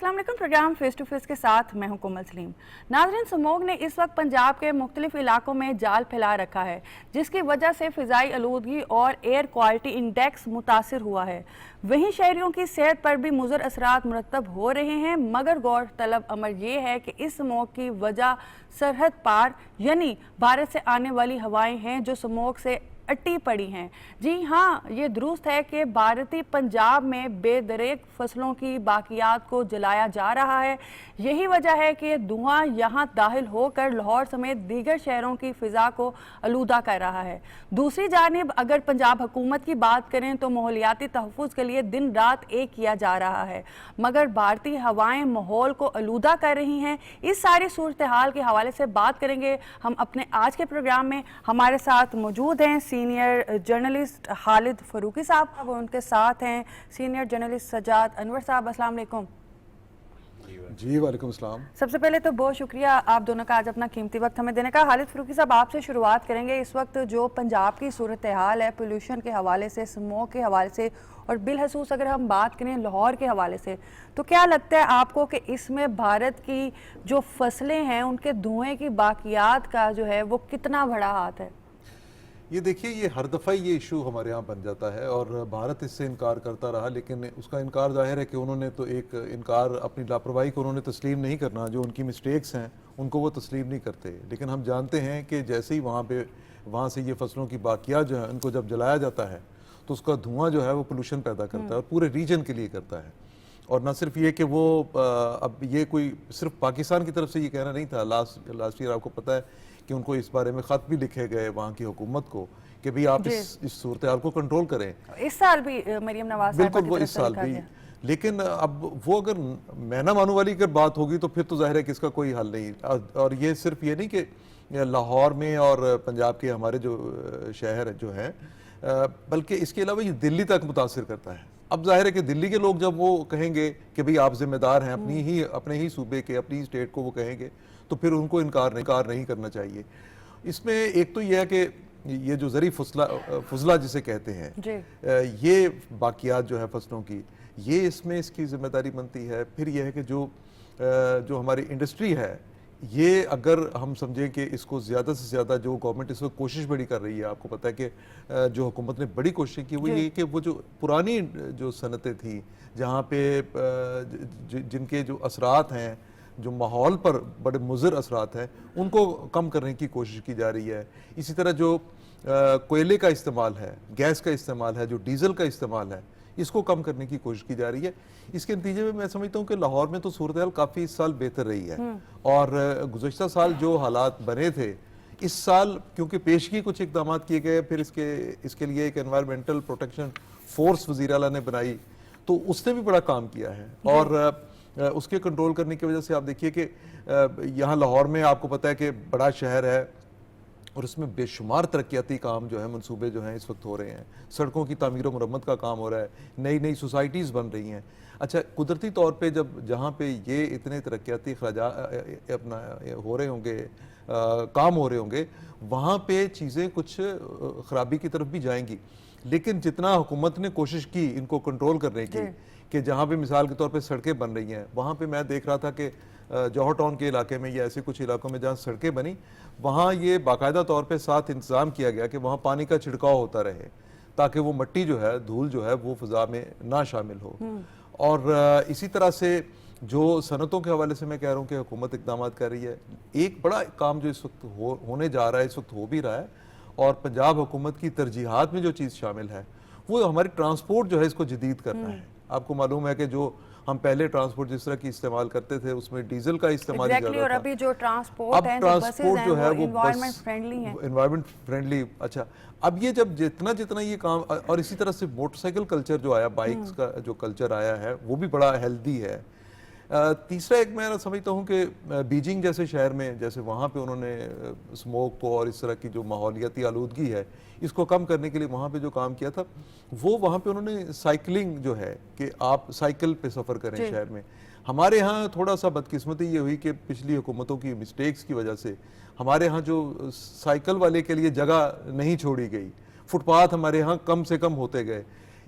अस्सलाम वालेकुम। Programme face to face के साथ मैं हूं कोमल सलीम। नाज़रीन, स्मॉग ने इस वक्त पंजाब के मुख्तलिफ इलाकों में जाल फैला रखा है, जिसकी वजह से फ़िज़ाई आलूदगी और एयर क्वालिटी इंडेक्स मुतासिर हुआ है। वहीं शहरियों की सेहत पर भी मुज़र असरात मुरतब हो रहे हैं, मगर गौरतलब अमर ये है कि इस स्मॉग की वजह सरहद पार यानी भारत से आने वाली हवाएं हैं जो स्मॉग से अट्टी पड़ी हैं। जी हाँ, ये दुरुस्त है कि भारतीय पंजाब में बेदरेक फसलों की बाकियात को जलाया जा रहा है। यही वजह है कि धुआं यहाँ दाखिल होकर लाहौर समेत दीगर शहरों की फ़िज़ा को आलूदा कर रहा है। दूसरी जानिब अगर पंजाब हुकूमत की बात करें तो माहौलियाती तहफ़्फ़ुज़ के लिए दिन रात एक किया जा रहा है, मगर भारतीय हवाएँ माहौल को आलूदा कर रही हैं। इस सारी सूरत हाल के हवाले से बात करेंगे हम अपने आज के प्रोग्राम में। हमारे साथ मौजूद हैं सीनियर जर्नलिस्ट खालिद फ़रूकी साहब, अब उनके साथ हैं सीनियर जर्नलिस्ट सजाद अनवर साहब। अस्सलाम वालेकुम। जी वालेकुम अस्सलाम। सबसे पहले तो बहुत शुक्रिया आप दोनों का आज अपना कीमती वक्त हमें देने का। खालिद फ़रूकी साहब, आपसे शुरुआत करेंगे। इस वक्त जो पंजाब की सूरत हाल है पोल्यूशन के हवाले से, स्मोक के हवाले से और बिलखसूस अगर हम बात करें लाहौर के हवाले से, तो क्या लगता है आपको कि इसमें भारत की जो फसलें हैं उनके धुएँ की बाकियात का जो है वो कितना बड़ा हाथ है? ये देखिए, ये हर दफ़ा ये इशू हमारे यहाँ बन जाता है और भारत इससे इनकार करता रहा, लेकिन उसका इनकार जाहिर है कि उन्होंने तो एक इनकार अपनी लापरवाही को उन्होंने तस्लीम नहीं करना। जो उनकी मिस्टेक्स हैं उनको वो तस्लीम नहीं करते, लेकिन हम जानते हैं कि जैसे ही वहाँ से ये फसलों की बाकियात जो है उनको जब जलाया जाता है तो उसका धुआं जो है वो पोल्यूशन पैदा करता है और पूरे रीजन के लिए करता है। और न सिर्फ ये कि वो अब ये कोई सिर्फ पाकिस्तान की तरफ से ये कहना नहीं था। लास्ट ईयर आपको पता है कि उनको इस बारे में ख़त भी लिखे गए वहाँ की हुकूमत को कि भाई आप इस सूरत हाल को कंट्रोल करें। इस साल भी मरियम नवाज बिल्कुल, वो इस साल भी, लेकिन अब वो अगर मैं ना मानू वाली अगर बात होगी तो फिर तो जाहिर है कि इसका कोई हल नहीं। और ये सिर्फ ये नहीं कि लाहौर में और पंजाब के हमारे जो शहर जो हैं, बल्कि इसके अलावा ये दिल्ली तक मुतासिर करता है। अब जाहिर है कि दिल्ली के लोग जब वो कहेंगे कि भाई आप जिम्मेदार हैं अपने ही सूबे के, अपनी ही स्टेट को वो कहेंगे, तो फिर उनको इनकार नहीं करना चाहिए। इसमें एक तो यह है कि ये जो ज़री फुजला जिसे कहते हैं, ये बाकियात जो है फसलों की, ये इसमें इसकी जिम्मेदारी बनती है। फिर यह है कि जो हमारी इंडस्ट्री है, ये अगर हम समझें कि इसको ज़्यादा से ज़्यादा जो गवर्नमेंट इस वक्त कोशिश बड़ी कर रही है, आपको पता है कि जो हुकूमत ने बड़ी कोशिश की वो ये कि वो जो पुरानी जो सनतें थी जहाँ पे जिनके जो असरात हैं, जो माहौल पर बड़े मुज़र असरात हैं, उनको कम करने की कोशिश की जा रही है। इसी तरह जो कोयले का इस्तेमाल है, गैस का इस्तेमाल है, जो डीज़ल का इस्तेमाल है, इसको कम करने की कोशिश की जा रही है। इसके नतीजे में मैं समझता हूँ कि लाहौर में तो सूरत हाल काफ़ी इस साल बेहतर रही है। और गुज़श्ता साल जो हालात बने थे, इस साल क्योंकि पेशगी कुछ इकदाम किए गए, फिर इसके लिए एक एनवायरमेंटल प्रोटेक्शन फोर्स वज़ीर आला ने बनाई, तो उसने भी बड़ा काम किया है। और उसके कंट्रोल करने की वजह से आप देखिए कि यहाँ लाहौर में आपको पता है कि बड़ा शहर है और इसमें बेशुमार तरक्याती काम जो है, मंसूबे जो हैं इस वक्त हो रहे हैं। सड़कों की तामीर व मरम्मत का काम हो रहा है, नई नई सोसाइटीज़ बन रही हैं। अच्छा, कुदरती तौर पे जहाँ पे ये इतने तरक्याती अपना हो रहे होंगे, काम हो रहे होंगे, वहाँ पे चीज़ें कुछ ख़राबी की तरफ भी जाएंगी। लेकिन जितना हुकूमत ने कोशिश की इनको कंट्रोल करने की, कि जहाँ पे मिसाल के तौर पे सड़कें बन रही हैं, वहाँ पे मैं देख रहा था कि जौहर टाउन के इलाके में या ऐसे कुछ इलाकों में जहाँ सड़कें बनी, वहाँ ये बाकायदा तौर पे साथ इंतज़ाम किया गया कि वहाँ पानी का छिड़काव होता रहे, ताकि वो मिट्टी जो है, धूल जो है, वो फ़िज़ा में ना शामिल हो। और इसी तरह से जो सनतों के हवाले से मैं कह रहा हूँ कि हुकूमत इक़दाम कर रही है। एक बड़ा काम जो इस वक्त होने जा रहा है, इस वक्त हो भी रहा है, और पंजाब हुकूमत की तरजीहात में जो चीज़ शामिल है वो हमारी ट्रांसपोर्ट जो है इसको जदीद करना है। आपको मालूम है कि जो हम पहले ट्रांसपोर्ट जिस तरह की इस्तेमाल करते थे उसमें डीजल का इस्तेमाल ज़्यादा था। और अभी जो ट्रांसपोर्ट है, ट्रांसपोर्ट जो है वो एनवायरनमेंट फ्रेंडली है, एनवायरनमेंट फ्रेंडली। अच्छा, अब ये जब जितना ये काम, और इसी तरह से मोटरसाइकिल कल्चर जो आया, बाइक्स का जो कल्चर आया है, वो भी बड़ा हेल्दी है। तीसरा एक मैं समझता हूँ कि बीजिंग जैसे शहर में, जैसे वहाँ पे उन्होंने स्मोक को और इस तरह की जो माहौलियाती आलूदगी है इसको कम करने के लिए वहाँ पे जो काम किया था, वो वहाँ पे उन्होंने साइकिलिंग जो है कि आप साइकिल पे सफ़र करें शहर में। हमारे यहाँ थोड़ा सा बदकिस्मती ये हुई कि पिछली हुकूमतों की मिस्टेक्स की वजह से हमारे यहाँ जो साइकिल वाले के लिए जगह नहीं छोड़ी गई, फुटपाथ हमारे यहाँ कम से कम होते गए।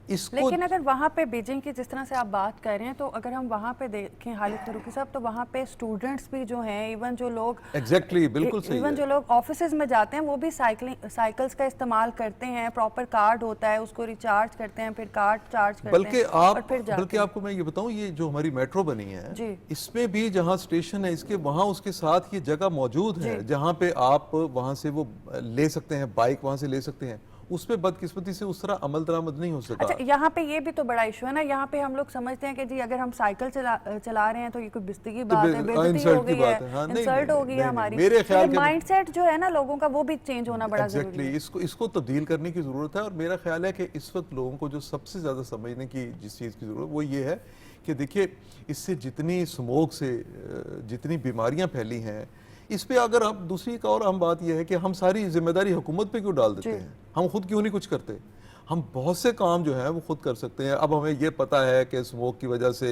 इसको लेकिन अगर वहाँ पे बीजिंग की जिस तरह से आप बात कर रहे हैं, तो अगर हम वहाँ पे देखें हालिद फरूकी साहब, तो वहाँ पे स्टूडेंट्स भी जो हैं, इवन जो लोग बिल्कुल सही इवन है। जो लोग ऑफिसेज में जाते हैं वो भी साइकिल्स का इस्तेमाल करते हैं, प्रॉपर कार्ड होता है, उसको रिचार्ज करते हैं, फिर कार्ड चार्ज करते हैं और फिर जाते बल्कि हैं। आपको मैं ये बताऊं, ये जो हमारी मेट्रो बनी है जी। इसमें भी जहां स्टेशन है इसके वहां उसके साथ ये जगह मौजूद है जहां पे आप वहां से वो ले सकते हैं, बाइक वहां से ले सकते हैं। उसमें बदकिस्मती से उस तरह अमल दरामद नहीं हो सका। अच्छा, यहाँ पे ये भी तो बड़ा इशू है ना, यहाँ पे हम लोग समझते हैं कि जी अगर हम साइकिल चला रहे हैं तो ये कोई बेइज्जती की बात है, बेइज्जती हो गई है, हाँ, इंसल्ट हो गई है हमारी। मेरे ख्याल के माइंडसेट जो है ना लोगों का, वो भी चेंज होना बड़ा जरूरी है। इसको तब्दील करने की जरूरत है। और मेरा ख्याल है कि इस वक्त लोगों को जो सबसे ज्यादा समझने की जिस चीज की जरूरत वो ये है कि देखिए, इससे जितनी स्मोक से जितनी बीमारियां फैली हैं, इस पे अगर आप दूसरी एक और अहम बात यह है कि हम सारी जिम्मेदारी हुकूमत पे क्यों डाल देते हैं, हम खुद क्यों नहीं कुछ करते। हम बहुत से काम जो है वो खुद कर सकते हैं। अब हमें ये पता है कि स्मोक की वजह से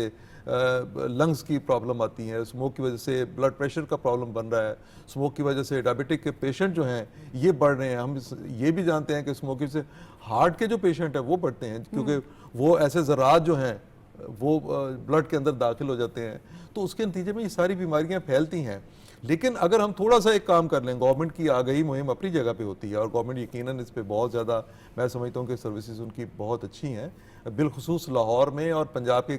लंग्स की प्रॉब्लम आती है, स्मोक की वजह से ब्लड प्रेशर का प्रॉब्लम बन रहा है, स्मोक की वजह से डायबिटिक के पेशेंट जो हैं ये बढ़ रहे हैं। हम ये भी जानते हैं कि स्मोकिंग से हार्ट के जो पेशेंट हैं वो बढ़ते हैं, क्योंकि वो ऐसे ज़रात जो हैं वो ब्लड के अंदर दाखिल हो जाते हैं, तो उसके नतीजे में ये सारी बीमारियां फैलती हैं। लेकिन अगर हम थोड़ा सा एक काम कर लें, गवर्नमेंट की आगाही मुहिम अपनी जगह पे होती है और गवर्नमेंट यकीनन इस पे बहुत ज़्यादा, मैं समझता हूँ कि सर्विसेज उनकी बहुत अच्छी हैं, बिलखुसूस लाहौर में और पंजाब के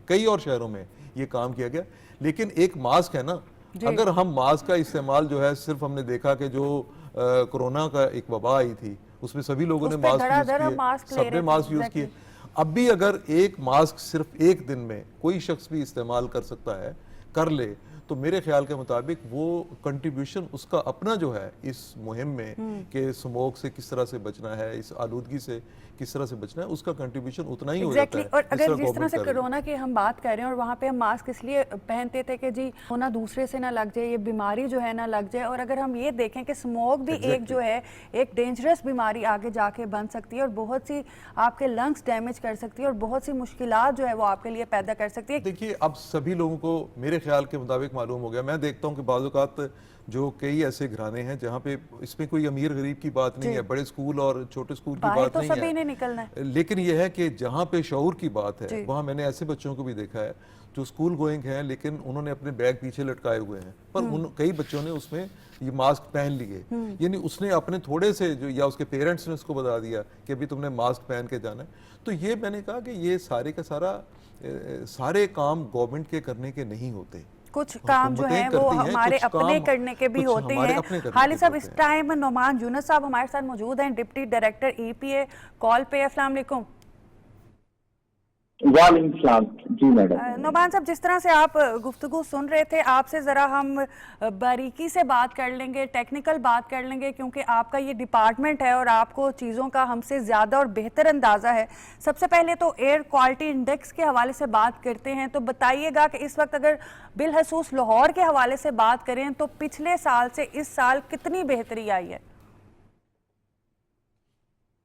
कई और शहरों में ये काम किया गया। लेकिन एक मास्क है ना, अगर हम मास्क का इस्तेमाल जो है, सिर्फ हमने देखा कि जो कोरोना का एक वबा आई थी उसमें सभी लोगों ने मास्क यूज़ किए, सबने मास्क यूज़ किए। अब भी अगर एक मास्क सिर्फ एक दिन में कोई शख्स भी इस्तेमाल कर सकता है, कर ले, तो मेरे ख्याल के मुताबिक वो कंट्रीब्यूशन उसका अपना जो है इस मुहिम में कि स्मोक से किस तरह से बचना है, इस आलूदगी से किस तरह से बचना है, उसका कंट्रीब्यूशन उतना ही हो जाता है। और अगर जिस तरह से कोरोना की हम बात कर रहे हैं और वहाँ पे हम मास्क इसलिए पहनते थे कि जी कोरोना दूसरे से ना लग जाए, ये बीमारी जो है ना लग जाए। और अगर हम ये देखें कि स्मोक भी एक जो है एक डेंजरस बीमारी आगे जाके बन सकती है और बहुत सी आपके लंग्स डैमेज कर सकती है और बहुत सी मुश्किलात जो है वो आपके लिए पैदा कर सकती है। देखिए, अब सभी लोगों को मेरे ख्याल के मुताबिक मालूम हो गया। मैं देखता हूँ कि बाज़ औक़ात जो कई ऐसे घराने हैं जहाँ पे इसमें कोई अमीर गरीब की बात नहीं है, बड़े स्कूल और छोटे स्कूल की बात तो नहीं सभी है, ने निकलना है। लेकिन यह है कि जहाँ पे शऊर की बात है वहाँ मैंने ऐसे बच्चों को भी देखा है जो स्कूल गोइंग हैं लेकिन उन्होंने अपने बैग पीछे लटकाए हुए हैं, पर उन कई बच्चों ने उसमें ये मास्क पहन लिए। यानी उसने अपने थोड़े से जो, या उसके पेरेंट्स ने उसको बता दिया कि अभी तुमने मास्क पहन के जाना है। तो ये मैंने कहा कि ये सारे का सारे काम गवर्नमेंट के करने के नहीं होते, कुछ काम जो है वो हमारे अपने करने के भी होते हैं। हालिद साहब, इस टाइम नोमान यूनुस साहब हमारे साथ मौजूद हैं, डिप्टी डायरेक्टर EPA कॉल पे। अस्सलाम वालेकुम। जी मैडम। नोमान साहब, जिस तरह से आप गुफ्तगू सुन रहे थे, आपसे ज़रा हम बारीकी से बात कर लेंगे, टेक्निकल बात कर लेंगे, क्योंकि आपका ये डिपार्टमेंट है और आपको चीज़ों का हमसे ज़्यादा और बेहतर अंदाज़ा है। सबसे पहले तो एयर क्वालिटी इंडेक्स के हवाले से बात करते हैं, तो बताइएगा कि इस वक्त अगर बिलखसूस लाहौर के हवाले से बात करें तो पिछले साल से इस साल कितनी बेहतरी आई है?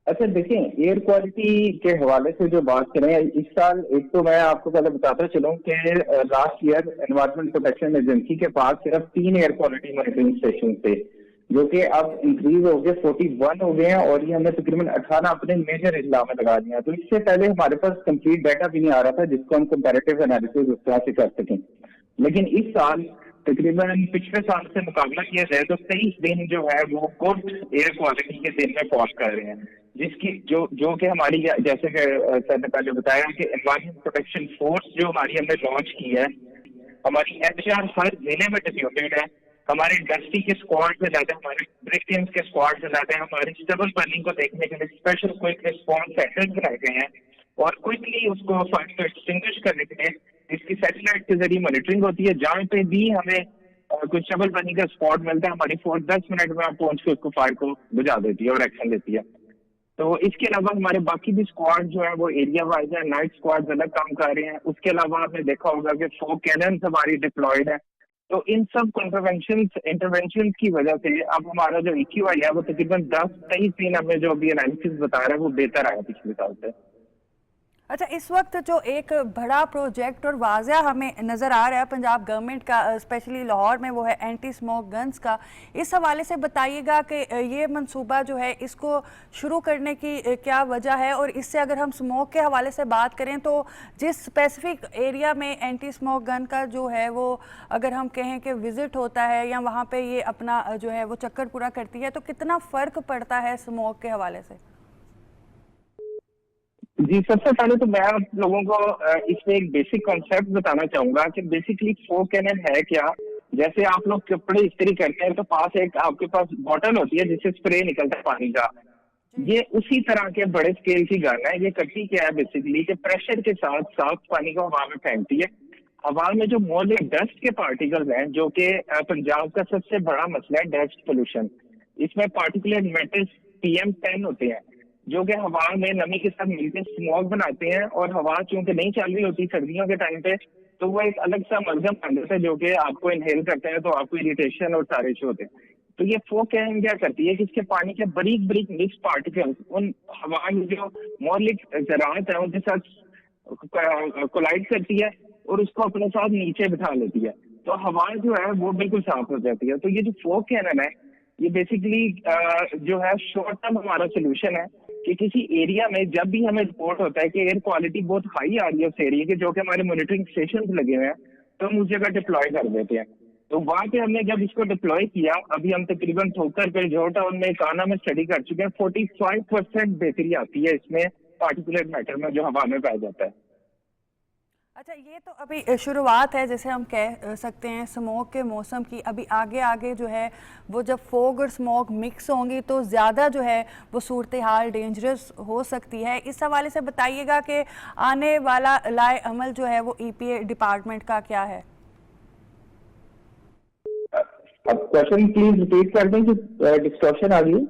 अच्छा देखिए, एयर क्वालिटी के हवाले से जो बात करें इस साल, एक तो मैं आपको पहले बताता चलूं कि last year environment protection agency के पास सिर्फ 3 एयर क्वालिटी मॉनिटरिंग स्टेशन थे, जो कि अब इंक्रीज हो गए 41 हो गए हैं, और ये हमने तकरीबन 18 अपने मेजर इजला में लगा दिया। तो इससे पहले हमारे पास कंप्लीट डाटा भी नहीं आ रहा था जिसको हम कंपैरेटिव एनालिसिस उस तरह से कर सकें। लेकिन इस साल तकरीबन पिछले साल से मुकाबला किया जाए तो 23 दिन जो है वो गुड एयर क्वालिटी के दिन में फॉल कर रहे हैं, जिसकी जो कि हमारी, जैसे कि सर ने पहले बताया कि एनवायरमेंट प्रोटेक्शन फोर्स जो हमारी हमने लॉन्च की है, हमारी HR हर जिले में डिस्ट्रीब्यूटेड है, हमारे इंडस्ट्री के स्क्वाड से ज्यादा, हमारे ब्रिगेडियंस के स्क्वाड से ज्यादा, हमारे स्टेबल बर्निंग को देखने के लिए स्पेशल क्विक रिस्पॉन्स सेंटर्स बनाए गए हैं, और क्विकली उसको फायर को एक्सटिंग्विश करने के लिए इसकी सैटेलाइट के जरिए मॉनिटरिंग होती है। जहाँ पे भी हमें कुछ स्टेबल बर्निंग का स्पॉट मिलता है, हमारी फोर्स 10 मिनट में पहुंच के उसको फायर को बुझा देती है और एक्शन लेती है। तो इसके अलावा हमारे बाकी भी स्क्वाड जो है वो एरिया वाइज है, नाइट स्क्वाड अलग काम कर रहे हैं। उसके अलावा आपने देखा होगा कि 4 कैनन्स हमारी डिप्लॉयड है। तो इन सब इंटरवेंशन की वजह से अब हमारा जो EQI है वो तकरीबन 10-23 दिन हमें जो अभी एनालिसिस बता रहा है वो बेहतर आया पिछले साल से। अच्छा, इस वक्त जो एक बड़ा प्रोजेक्ट और वाज़ा हमें नज़र आ रहा है पंजाब गवर्नमेंट का, स्पेशली लाहौर में, वो है एंटी स्मोक गन्स का। इस हवाले से बताइएगा कि ये मंसूबा जो है इसको शुरू करने की क्या वजह है, और इससे अगर हम स्मोक के हवाले से बात करें तो जिस स्पेसिफिक एरिया में एंटी स्मोक गन का जो है वो अगर हम कहें कि विज़िट होता है या वहाँ पे ये अपना जो है वो चक्कर पूरा करती है, तो कितना फ़र्क पड़ता है स्मोक के हवाले से? जी, सबसे पहले तो मैं आप लोगों को इसमें एक बेसिक कॉन्सेप्ट बताना चाहूंगा कि बेसिकली फोक कैनन है क्या। जैसे आप लोग कपड़े इस्त्री करते हैं तो आपके पास बॉटल होती है जिससे स्प्रे निकलता है पानी का। ये उसी तरह के बड़े स्केल की गन है। ये करती क्या है बेसिकली कि प्रेशर के साथ साफ पानी को हवा में फेंकती है। हवा में जो मोरले डस्ट के पार्टिकल्स हैं, जो कि पंजाब का सबसे बड़ा मसला है डस्ट पोल्यूशन, इसमें पार्टिकुलर मैटर्स PM10 होते हैं जो कि हवा में नमी के साथ मिलकर स्मॉग बनाते हैं, और हवा चूंकि नहीं चल रही होती सर्दियों के टाइम पे तो वो एक अलग सा मलगम बन जाता है जो कि आपको इनहेल करते हैं तो आपको इरिटेशन और सारे इशू होते हैं। तो ये फोक कैन क्या करती है कि इसके पानी के बारीक बारीक मिक्स पार्टिकल्स उन हवा में जो मौलिक ज़रात है उनके साथ कोलाइड करती है और उसको अपने साथ नीचे बिठा लेती है, तो हवा जो है वो बिल्कुल साफ हो जाती है। तो ये जो फोक कैनन है ये बेसिकली जो है शॉर्ट टर्म हमारा सोल्यूशन है कि किसी एरिया में जब भी हमें रिपोर्ट होता है कि एयर क्वालिटी बहुत हाई आ रही है उस एरिया के, जो कि हमारे मॉनिटरिंग स्टेशन लगे हुए हैं, तो हम उस जगह डिप्लॉय कर देते हैं। तो वहां पे हमने जब इसको डिप्लॉय किया, अभी हम तकरीबन ठोकर पे जो टाउन में काना में स्टडी कर चुके हैं, 45% बेहतरी आती है इसमें पार्टिकुलर मैटर में जो हवा में पाया जाता है। अच्छा, ये तो अभी शुरुआत है जैसे हम कह सकते हैं स्मोक के मौसम की। अभी आगे आगे जो है वो जब फोग और स्मोक मिक्स होंगी तो ज़्यादा जो है वो सूरत हाल डेंजरस हो सकती है। इस हवाले से बताइएगा कि आने वाला लाए अमल जो है वो EPA डिपार्टमेंट का क्या है? अब क्वेश्चन प्लीज रिपीट कर दें कि डिस्कशन आ गई।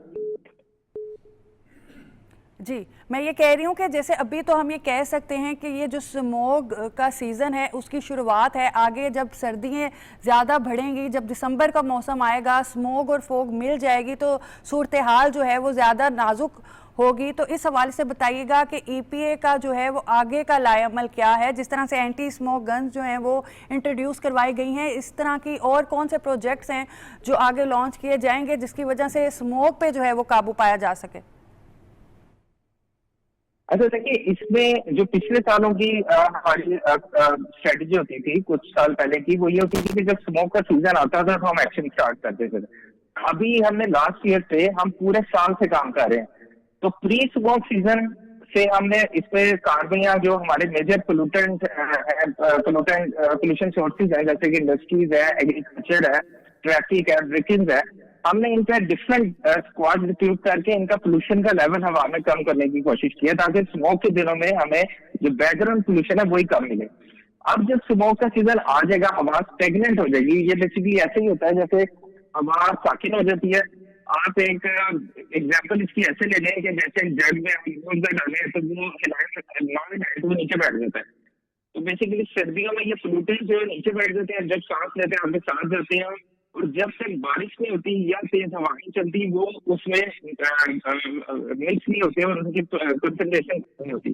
जी, मैं ये कह रही हूँ कि जैसे अभी तो हम ये कह सकते हैं कि ये जो स्मोग का सीज़न है उसकी शुरुआत है। आगे जब सर्दियाँ ज़्यादा बढ़ेंगी, जब दिसंबर का मौसम आएगा, स्मोग और फोग मिल जाएगी तो सूरत हाल जो है वो ज़्यादा नाजुक होगी। तो इस हवाले से बताइएगा कि EPA का जो है वो आगे का लाएअमल क्या है। जिस तरह से एंटी स्मोक गन्स जो हैं वो इंट्रोड्यूस करवाई गई हैं, इस तरह की और कौन से प्रोजेक्ट्स हैं जो आगे लॉन्च किए जाएंगे जिसकी वजह से स्मोक पे जो है वो काबू पाया जा सके? अच्छा, देखिए इसमें जो पिछले सालों की हमारी स्ट्रेटेजी होती थी कुछ साल पहले की, वो ये होती थी कि जब स्मोक का सीजन आता था तो हम एक्शन स्टार्ट करते थे। अभी हमने लास्ट ईयर से हम पूरे साल से काम कर रहे हैं, तो प्री स्मोक सीजन से हमने इस पे कार्बनियां जो हमारे मेजर पोल्यूशन सोर्सेज है, जैसे कि इंडस्ट्रीज है, एग्रीकल्चर है, ट्रैफिक है, ड्रिंकिंग है, हमने इनका डिफरेंट स्क्वाड रिक्रूट करके इनका पोल्यूशन का लेवल हवा में कम करने की कोशिश की है, ताकि स्मोक के दिनों में हमें जो बैकग्राउंड पोल्यूशन है वही कम मिले। अब जब स्मोक का सीजन आ जाएगा हवा स्टेगनेंट हो जाएगी। ये बेसिकली ऐसे ही होता है जैसे हवा साकिन हो जाती है। आप एक एग्जांपल इसकी ऐसे ले लें कि जैसे जग में हम दूध डालें तो वो हिलाए तो वो नीचे बैठ जाता है। तो बेसिकली सर्दियों में ये पोल्यूटेंट जो है नीचे बैठ जाते हैं, जब सांस लेते हैं हम सांस लेते हैं, और जब तक बारिश नहीं होती या तेज हवाएं चलती वो उसमें मिक्स नहीं होते और उनकी कंसंट्रेशन नहीं होती।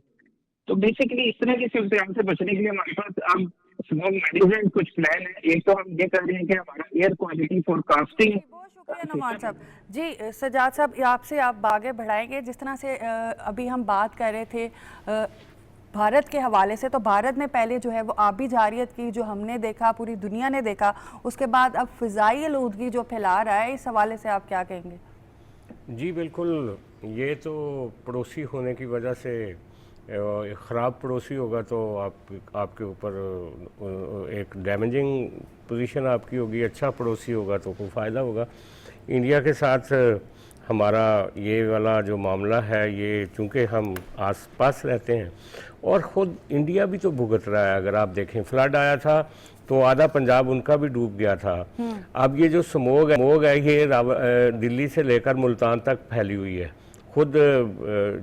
तो बेसिकली इस तरह की सूरत से बचने के लिए हमारे पास अब स्मोक मैनेजमेंट कुछ प्लान है। एक तो हम ये कर रहे हैं कि हमारा एयर क्वालिटी फोरकास्टिंग। बहुत शुक्रिया नुमान साहब। जी सजाद साहब, आपसे आप आगे बढ़ाएंगे। जिस तरह से अभी हम बात कर रहे थे भारत के हवाले से, तो भारत ने पहले जो है वो आबी जारियत की जो हमने देखा, पूरी दुनिया ने देखा, उसके बाद अब फ़िज़ाई आलूदगी जो फैला रहा है, इस हवाले से आप क्या कहेंगे? जी बिल्कुल, ये तो पड़ोसी होने की वजह से ख़राब पड़ोसी होगा तो आपके ऊपर एक डैमेजिंग पोजीशन आपकी होगी, अच्छा पड़ोसी होगा तो कोई फ़ायदा होगा। इंडिया के साथ हमारा ये वाला जो मामला है, ये चूँकि हम आसपास रहते हैं और ख़ुद इंडिया भी तो भुगत रहा है। अगर आप देखें फ्लड आया था तो आधा पंजाब उनका भी डूब गया था। अब ये जो स्मोग है ये दिल्ली से लेकर मुल्तान तक फैली हुई है। खुद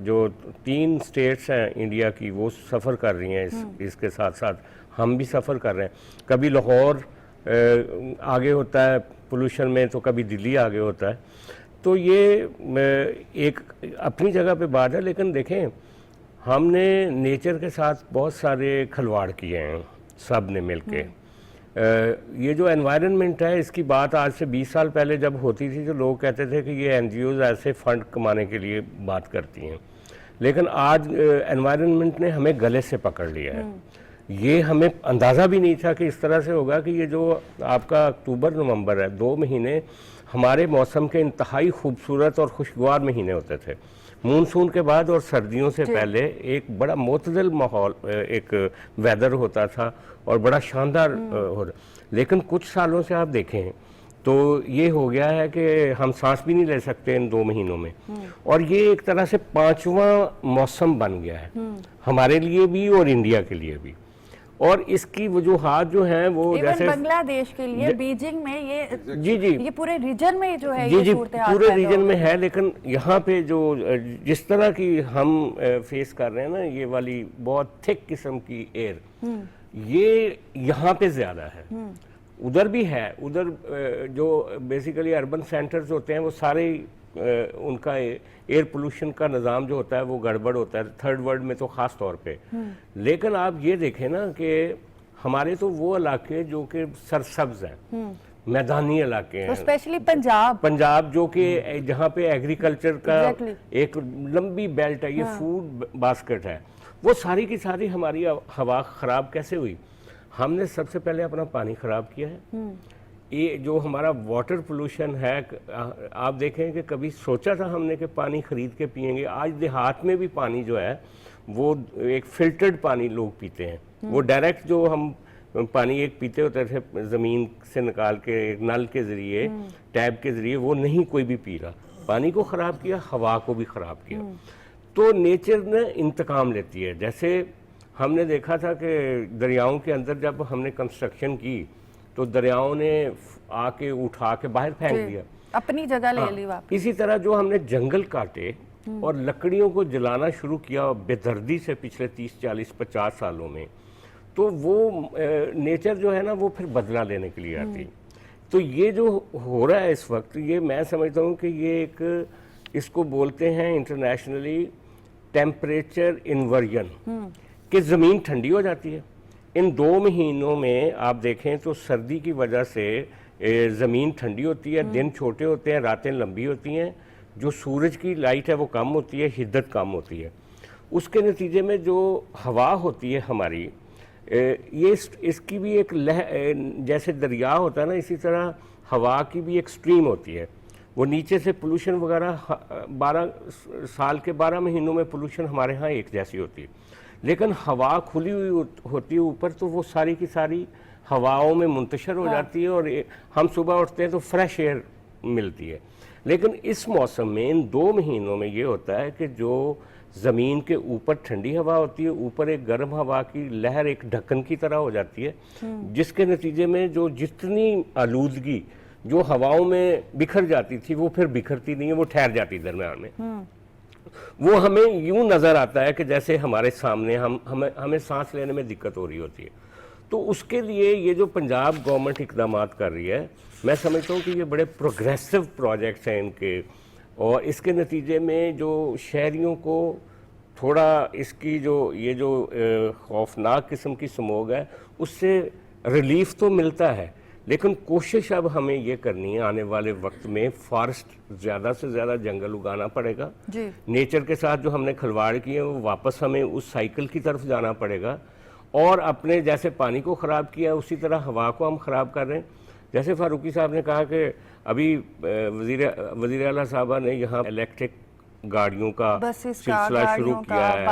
जो 3 स्टेट्स हैं इंडिया की वो सफ़र कर रही हैं इसके साथ साथ हम भी सफ़र कर रहे हैं। कभी लाहौर आगे होता है पोल्यूशन में तो कभी दिल्ली आगे होता है। तो ये एक अपनी जगह पे बात है, लेकिन देखें हमने नेचर के साथ बहुत सारे खिलवाड़ किए हैं सब ने मिलके। ये जो एनवायरनमेंट है, इसकी बात आज से 20 साल पहले जब होती थी तो लोग कहते थे कि ये एनजीओज ऐसे फंड कमाने के लिए बात करती हैं, लेकिन आज एनवायरनमेंट ने हमें गले से पकड़ लिया है। ये हमें अंदाज़ा भी नहीं था कि इस तरह से होगा कि ये जो आपका अक्टूबर नवंबर है, 2 महीने हमारे मौसम के इंतहाई खूबसूरत और खुशगवार महीने होते थे। मानसून के बाद और सर्दियों से पहले एक बड़ा मोतदल माहौल, एक वेदर होता था और बड़ा शानदार होता। लेकिन कुछ सालों से आप देखें तो ये हो गया है कि हम सांस भी नहीं ले सकते इन 2 महीनों में, और ये एक तरह से 5वां मौसम बन गया है हमारे लिए भी और इंडिया के लिए भी। और इसकी वजूहात जो हैं वो जैसे बांग्लादेश के लिए बीजिंग में ये पूरे रीजन में जो है जी ये जी सूरत-ए-हाल पूरे पैदा रीजन हो में गई। है, लेकिन यहाँ पे जो जिस तरह की हम फेस कर रहे हैं ना, ये वाली बहुत थिक किस्म की एयर, ये यहाँ पे ज़्यादा है। उधर भी है, उधर जो बेसिकली अर्बन सेंटर्स होते हैं वो सारे उनका एयर पोल्यूशन का निज़ाम जो होता है वो गड़बड़ होता है, थर्ड वर्ल्ड में तो ख़ास तौर पे। लेकिन आप ये देखें ना कि हमारे तो वो इलाके जो कि सरसब्ज हैं, मैदानी इलाके तो हैं, स्पेशली पंजाब जो कि जहाँ पे एग्रीकल्चर का Exactly. एक लंबी बेल्ट है, ये फूड बास्केट है, वो सारी की सारी हमारी हवा ख़राब कैसे हुई? हमने सबसे पहले अपना पानी ख़राब किया है। ये जो हमारा वाटर पोल्यूशन है, आप देखें कि कभी सोचा था हमने कि पानी ख़रीद के पिएंगे? आज देहात में भी पानी जो है वो एक फ़िल्टर्ड पानी लोग पीते हैं। वो डायरेक्ट जो हम पानी एक पीते होते थे ज़मीन से निकाल के नल के ज़रिए, टैब के ज़रिए, वो नहीं कोई भी पी रहा। पानी को ख़राब किया, हवा को भी ख़राब किया। तो नेचर ने इंतकाम लेती है। जैसे हमने देखा था कि दरियाओं के अंदर जब हमने कंस्ट्रक्शन की तो दरियाओं ने आके उठा के बाहर फेंक दिया, अपनी जगह ले ली वापस। इसी तरह जो हमने जंगल काटे और लकड़ियों को जलाना शुरू किया बेदर्दी से पिछले 30, 40, 50 सालों में, तो वो नेचर जो है ना वो फिर बदला लेने के लिए आती। तो ये जो हो रहा है इस वक्त, ये मैं समझता हूँ कि ये एक, इसको बोलते हैं इंटरनेशनली टेम्परेचर इन्वर्जन, कि ज़मीन ठंडी हो जाती है। इन 2 महीनों में आप देखें तो सर्दी की वजह से ज़मीन ठंडी होती है, दिन छोटे होते हैं, रातें लंबी होती हैं, जो सूरज की लाइट है वो कम होती है, हिद्दत कम होती है। उसके नतीजे में जो हवा होती है हमारी, ये इसकी भी एक जैसे दरिया होता है ना, इसी तरह हवा की भी एक स्ट्रीम होती है। वो नीचे से पोल्यूशन वगैरह 12 साल के 12 महीनों में पोल्यूशन हमारे यहाँ एक जैसी होती है, लेकिन हवा खुली हुई होती है ऊपर, तो वो सारी की सारी हवाओं में मुंतशर हो जाती है और हम सुबह उठते हैं तो फ्रेश एयर मिलती है। लेकिन इस मौसम में इन 2 महीनों में ये होता है कि जो ज़मीन के ऊपर ठंडी हवा होती है, ऊपर एक गर्म हवा की लहर एक ढक्कन की तरह हो जाती है, जिसके नतीजे में जो जितनी आलूदगी जो हवाओं में बिखर जाती थी वो फिर बिखरती नहीं है, वो ठहर जाती दरम्यान में। वो हमें यूं नज़र आता है कि जैसे हमारे सामने हमें सांस लेने में दिक्कत हो रही होती है। तो उसके लिए ये जो पंजाब गवर्नमेंट इकदाम कर रही है, मैं समझता हूँ कि ये बड़े प्रोग्रेसिव प्रोजेक्ट्स हैं इनके, और इसके नतीजे में जो शहरियों को थोड़ा इसकी जो ये जो खौफनाक किस्म की स्मोग है उससे रिलीफ तो मिलता है, लेकिन कोशिश अब हमें ये करनी है आने वाले वक्त में फॉरेस्ट ज़्यादा से ज़्यादा जंगल उगाना पड़ेगा जी। नेचर के साथ जो हमने खिलवाड़ किए वो वापस हमें उस साइकिल की तरफ जाना पड़ेगा, और अपने जैसे पानी को ख़राब किया उसी तरह हवा को हम ख़राब कर रहे हैं। जैसे फारूकी साहब ने कहा कि अभी वज़ीर आला साहबा ने यहाँ इलेक्ट्रिक गाड़ियों का सिलसिला शुरू किया है,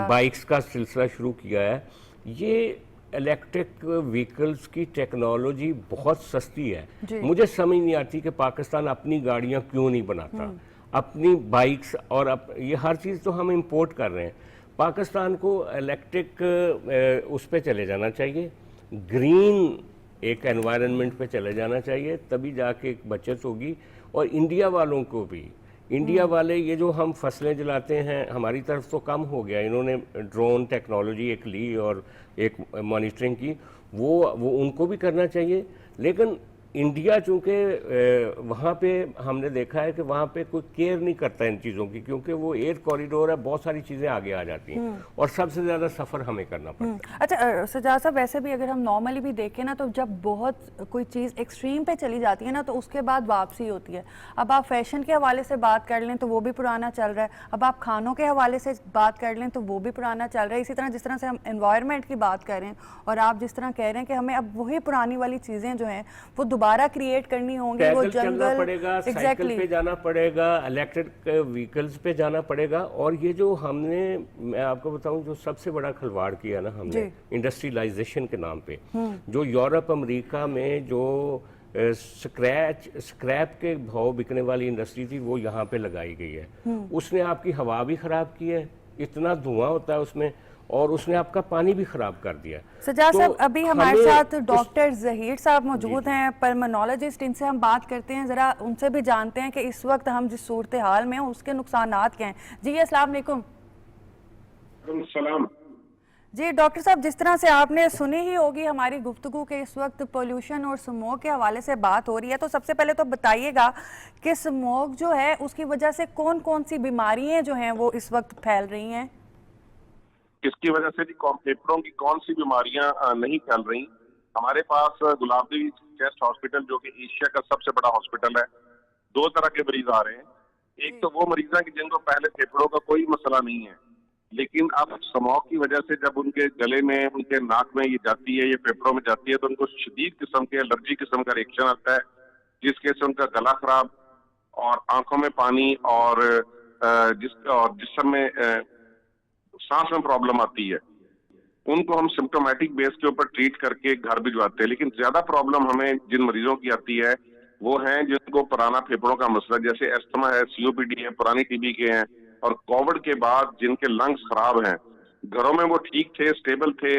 बाइक्स का सिलसिला शुरू किया है। ये इलेक्ट्रिक व्हीकल्स की टेक्नोलॉजी बहुत सस्ती है। मुझे समझ नहीं आती कि पाकिस्तान अपनी गाड़ियाँ क्यों नहीं बनाता, अपनी बाइक्स, और ये हर चीज़ तो हम इंपोर्ट कर रहे हैं। पाकिस्तान को इलेक्ट्रिक उस पे चले जाना चाहिए, ग्रीन एक एनवायरनमेंट पे चले जाना चाहिए, तभी जाके एक बचत होगी। और इंडिया वालों को भी, इंडिया वाले ये जो हम फसलें जलाते हैं हमारी तरफ तो कम हो गया, इन्होंने ड्रोन टेक्नोलॉजी एक ली और एक मॉनिटरिंग की, वो उनको भी करना चाहिए। लेकिन इंडिया चूंकि वहाँ पे हमने देखा है कि वहाँ पे कोई केयर नहीं करता इन चीज़ों की, क्योंकि वो एयर कॉरिडोर है, बहुत सारी चीज़ें आगे आ जाती हैं और सबसे ज़्यादा सफ़र हमें करना पड़ता है। अच्छा सजाद साहब, वैसे भी अगर हम नॉर्मली भी देखें ना, तो जब बहुत कोई चीज़ एक्सट्रीम पे चली जाती है ना, तो उसके बाद वापसी होती है। अब आप फैशन के हवाले से बात कर लें तो वो भी पुराना चल रहा है, अब आप खानों के हवाले से बात कर लें तो वो भी पुराना चल रहा है। इसी तरह जिस तरह से हम एनवायरनमेंट की बात कर रहे हैं और आप जिस तरह कह रहे हैं कि हमें अब वही पुरानी वाली चीज़ें जो हैं वो दोबारा क्रिएट करनी होंगी, वो पैदल चलना जंगल पड़ेगा, साइकिल पे जाना पड़ेगा, इलेक्ट्रिक व्हीकल्स पे जाना पड़ेगा। और ये जो हमने, मैं आपको बताऊं, जो सबसे बड़ा खिलवाड़ किया ना हमने इंडस्ट्रियलाइजेशन के नाम पे, जो यूरोप अमेरिका में जो स्क्रैप के भाव बिकने वाली इंडस्ट्री थी वो यहाँ पे लगाई गई है। उसने आपकी हवा भी खराब की है, इतना धुआं होता है उसमें, और उसने आपका पानी भी खराब कर दिया। सजाद तो साहब, अभी हमारे साथ डॉक्टर जहीर साहब मौजूद हैं, पल्मोनोलॉजिस्ट, इनसे हम बात करते हैं, जरा उनसे भी जानते हैं कि इस वक्त हम जिस सूरत हाल में हैं उसके नुकसानात क्या हैं। जी अस्सलाम वालेकुम। सलाम जी डॉक्टर साहब, जिस तरह से आपने सुनी ही होगी हमारी गुफ्तगू के इस वक्त पोल्यूशन और स्मोक के हवाले से बात हो रही है, तो सबसे पहले तो बताइएगा कि स्मोक जो है उसकी वजह से कौन कौन सी बीमारियां जो हैं वो इस वक्त फैल रही हैं? इसकी वजह से फेफड़ों की कौन सी बीमारियां नहीं फैल रही। हमारे पास गुलाबदेवी चेस्ट हॉस्पिटल, जो कि एशिया का सबसे बड़ा हॉस्पिटल है, 2 तरह के मरीज आ रहे हैं। एक तो वो मरीज हैं कि जिनको पहले फेफड़ों का कोई मसला नहीं है, लेकिन अब स्मोक की वजह से जब उनके गले में, उनके नाक में ये जाती है, ये फेफड़ों में जाती है, तो उनको शदीद किस्म के एलर्जी किस्म का रिएक्शन आता है, जिसके से उनका गला खराब और आंखों में पानी और जिस्म में सांस में प्रॉब्लम आती है। उनको हम सिम्टोमेटिक बेस के ऊपर ट्रीट करके घर भिजवाते हैं। लेकिन ज्यादा प्रॉब्लम हमें जिन मरीजों की आती है वो हैं जिनको पुराना फेफड़ों का मसला, जैसे एस्थमा है, सीओपीडी है, पुरानी टीबी के हैं, और कोविड के बाद जिनके लंग्स खराब हैं। घरों में वो ठीक थे, स्टेबल थे,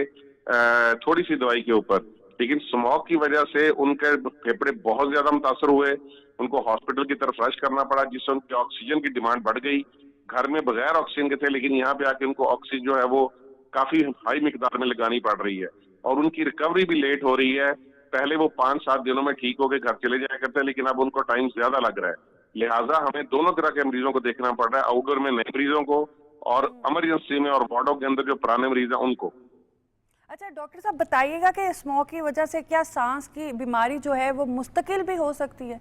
थोड़ी सी दवाई के ऊपर, लेकिन स्मोक की वजह से उनके फेफड़े बहुत ज्यादा मुतासर हुए, उनको हॉस्पिटल की तरफ रश करना पड़ा, जिससे उनकी ऑक्सीजन की डिमांड बढ़ गई। घर में बगैर ऑक्सीजन के थे, लेकिन यहाँ पे आके उनको ऑक्सीजन जो है वो काफी हाई मिकदार में लगानी पड़ रही है, और उनकी रिकवरी भी लेट हो रही है। पहले वो 5-7 दिनों में ठीक होकर घर चले जाया करते हैं, लेकिन अब उनको टाइम ज्यादा लग रहा है। लिहाजा हमें दोनों तरह के मरीजों को देखना पड़ रहा है, आउटडोर में नए मरीजों को और इमरजेंसी में और वार्डों के अंदर जो पुराने मरीज हैं उनको। अच्छा डॉक्टर साहब, बताइएगा कि स्मोक की वजह से क्या सांस की बीमारी जो है वो मुस्तकिल भी हो सकती है?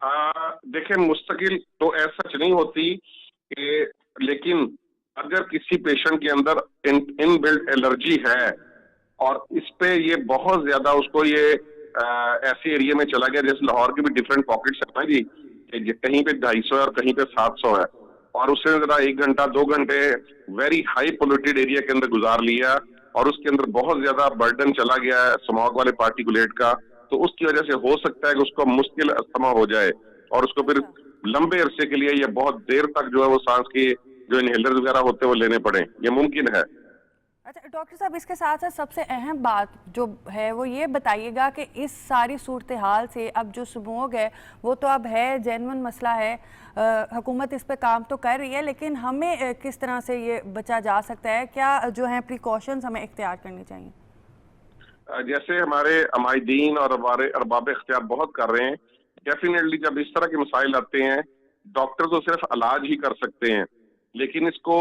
देखें, मुस्तकिल तो ऐसा नहीं होती लेकिन अगर किसी पेशेंट के अंदर इनबिल्ट एलर्जी है और इस पे ये बहुत ज्यादा उसको ये ऐसे एरिया में चला गया, जैसे लाहौर के भी डिफरेंट पॉकेट्स है ना जी, कहीं पे 250 है और कहीं पे 700 है, और उससे जरा 1 घंटा 2 घंटे वेरी हाई पोल्यूटेड एरिया के अंदर गुजार लिया और उसके अंदर बहुत ज्यादा बर्डन चला गया है स्मॉग वाले पार्टिकुलेट का, तो उसकी वजह से हो सकता है कि उसको मुश्किल अस्थमा हो जाए और उसको फिर लंबे अरसे के लिए या बहुत देर तक जो है वो सांस की जो इनहेलर वगैरह होते हैं वो लेने पड़े, ये मुमकिन है। अच्छा डॉक्टर साहब, इसके साथ साथ सबसे अहम बात जो है वो ये बताइएगा कि इस सारी सूरत हाल से अब जो स्मोग है वो तो अब है जेन्युइन मसला है, हुकूमत इस पे काम तो कर रही है, लेकिन हमें किस तरह से ये बचा जा सकता है? क्या जो है प्रिकॉशंस हमें इख्तियार करनी चाहिए? जैसे हमारे अमायदीन और हमारे अरबाब इख्तियार बहुत कर रहे हैं। डेफिनेटली जब इस तरह के मसाइल आते हैं, डॉक्टर तो सिर्फ इलाज ही कर सकते हैं, लेकिन इसको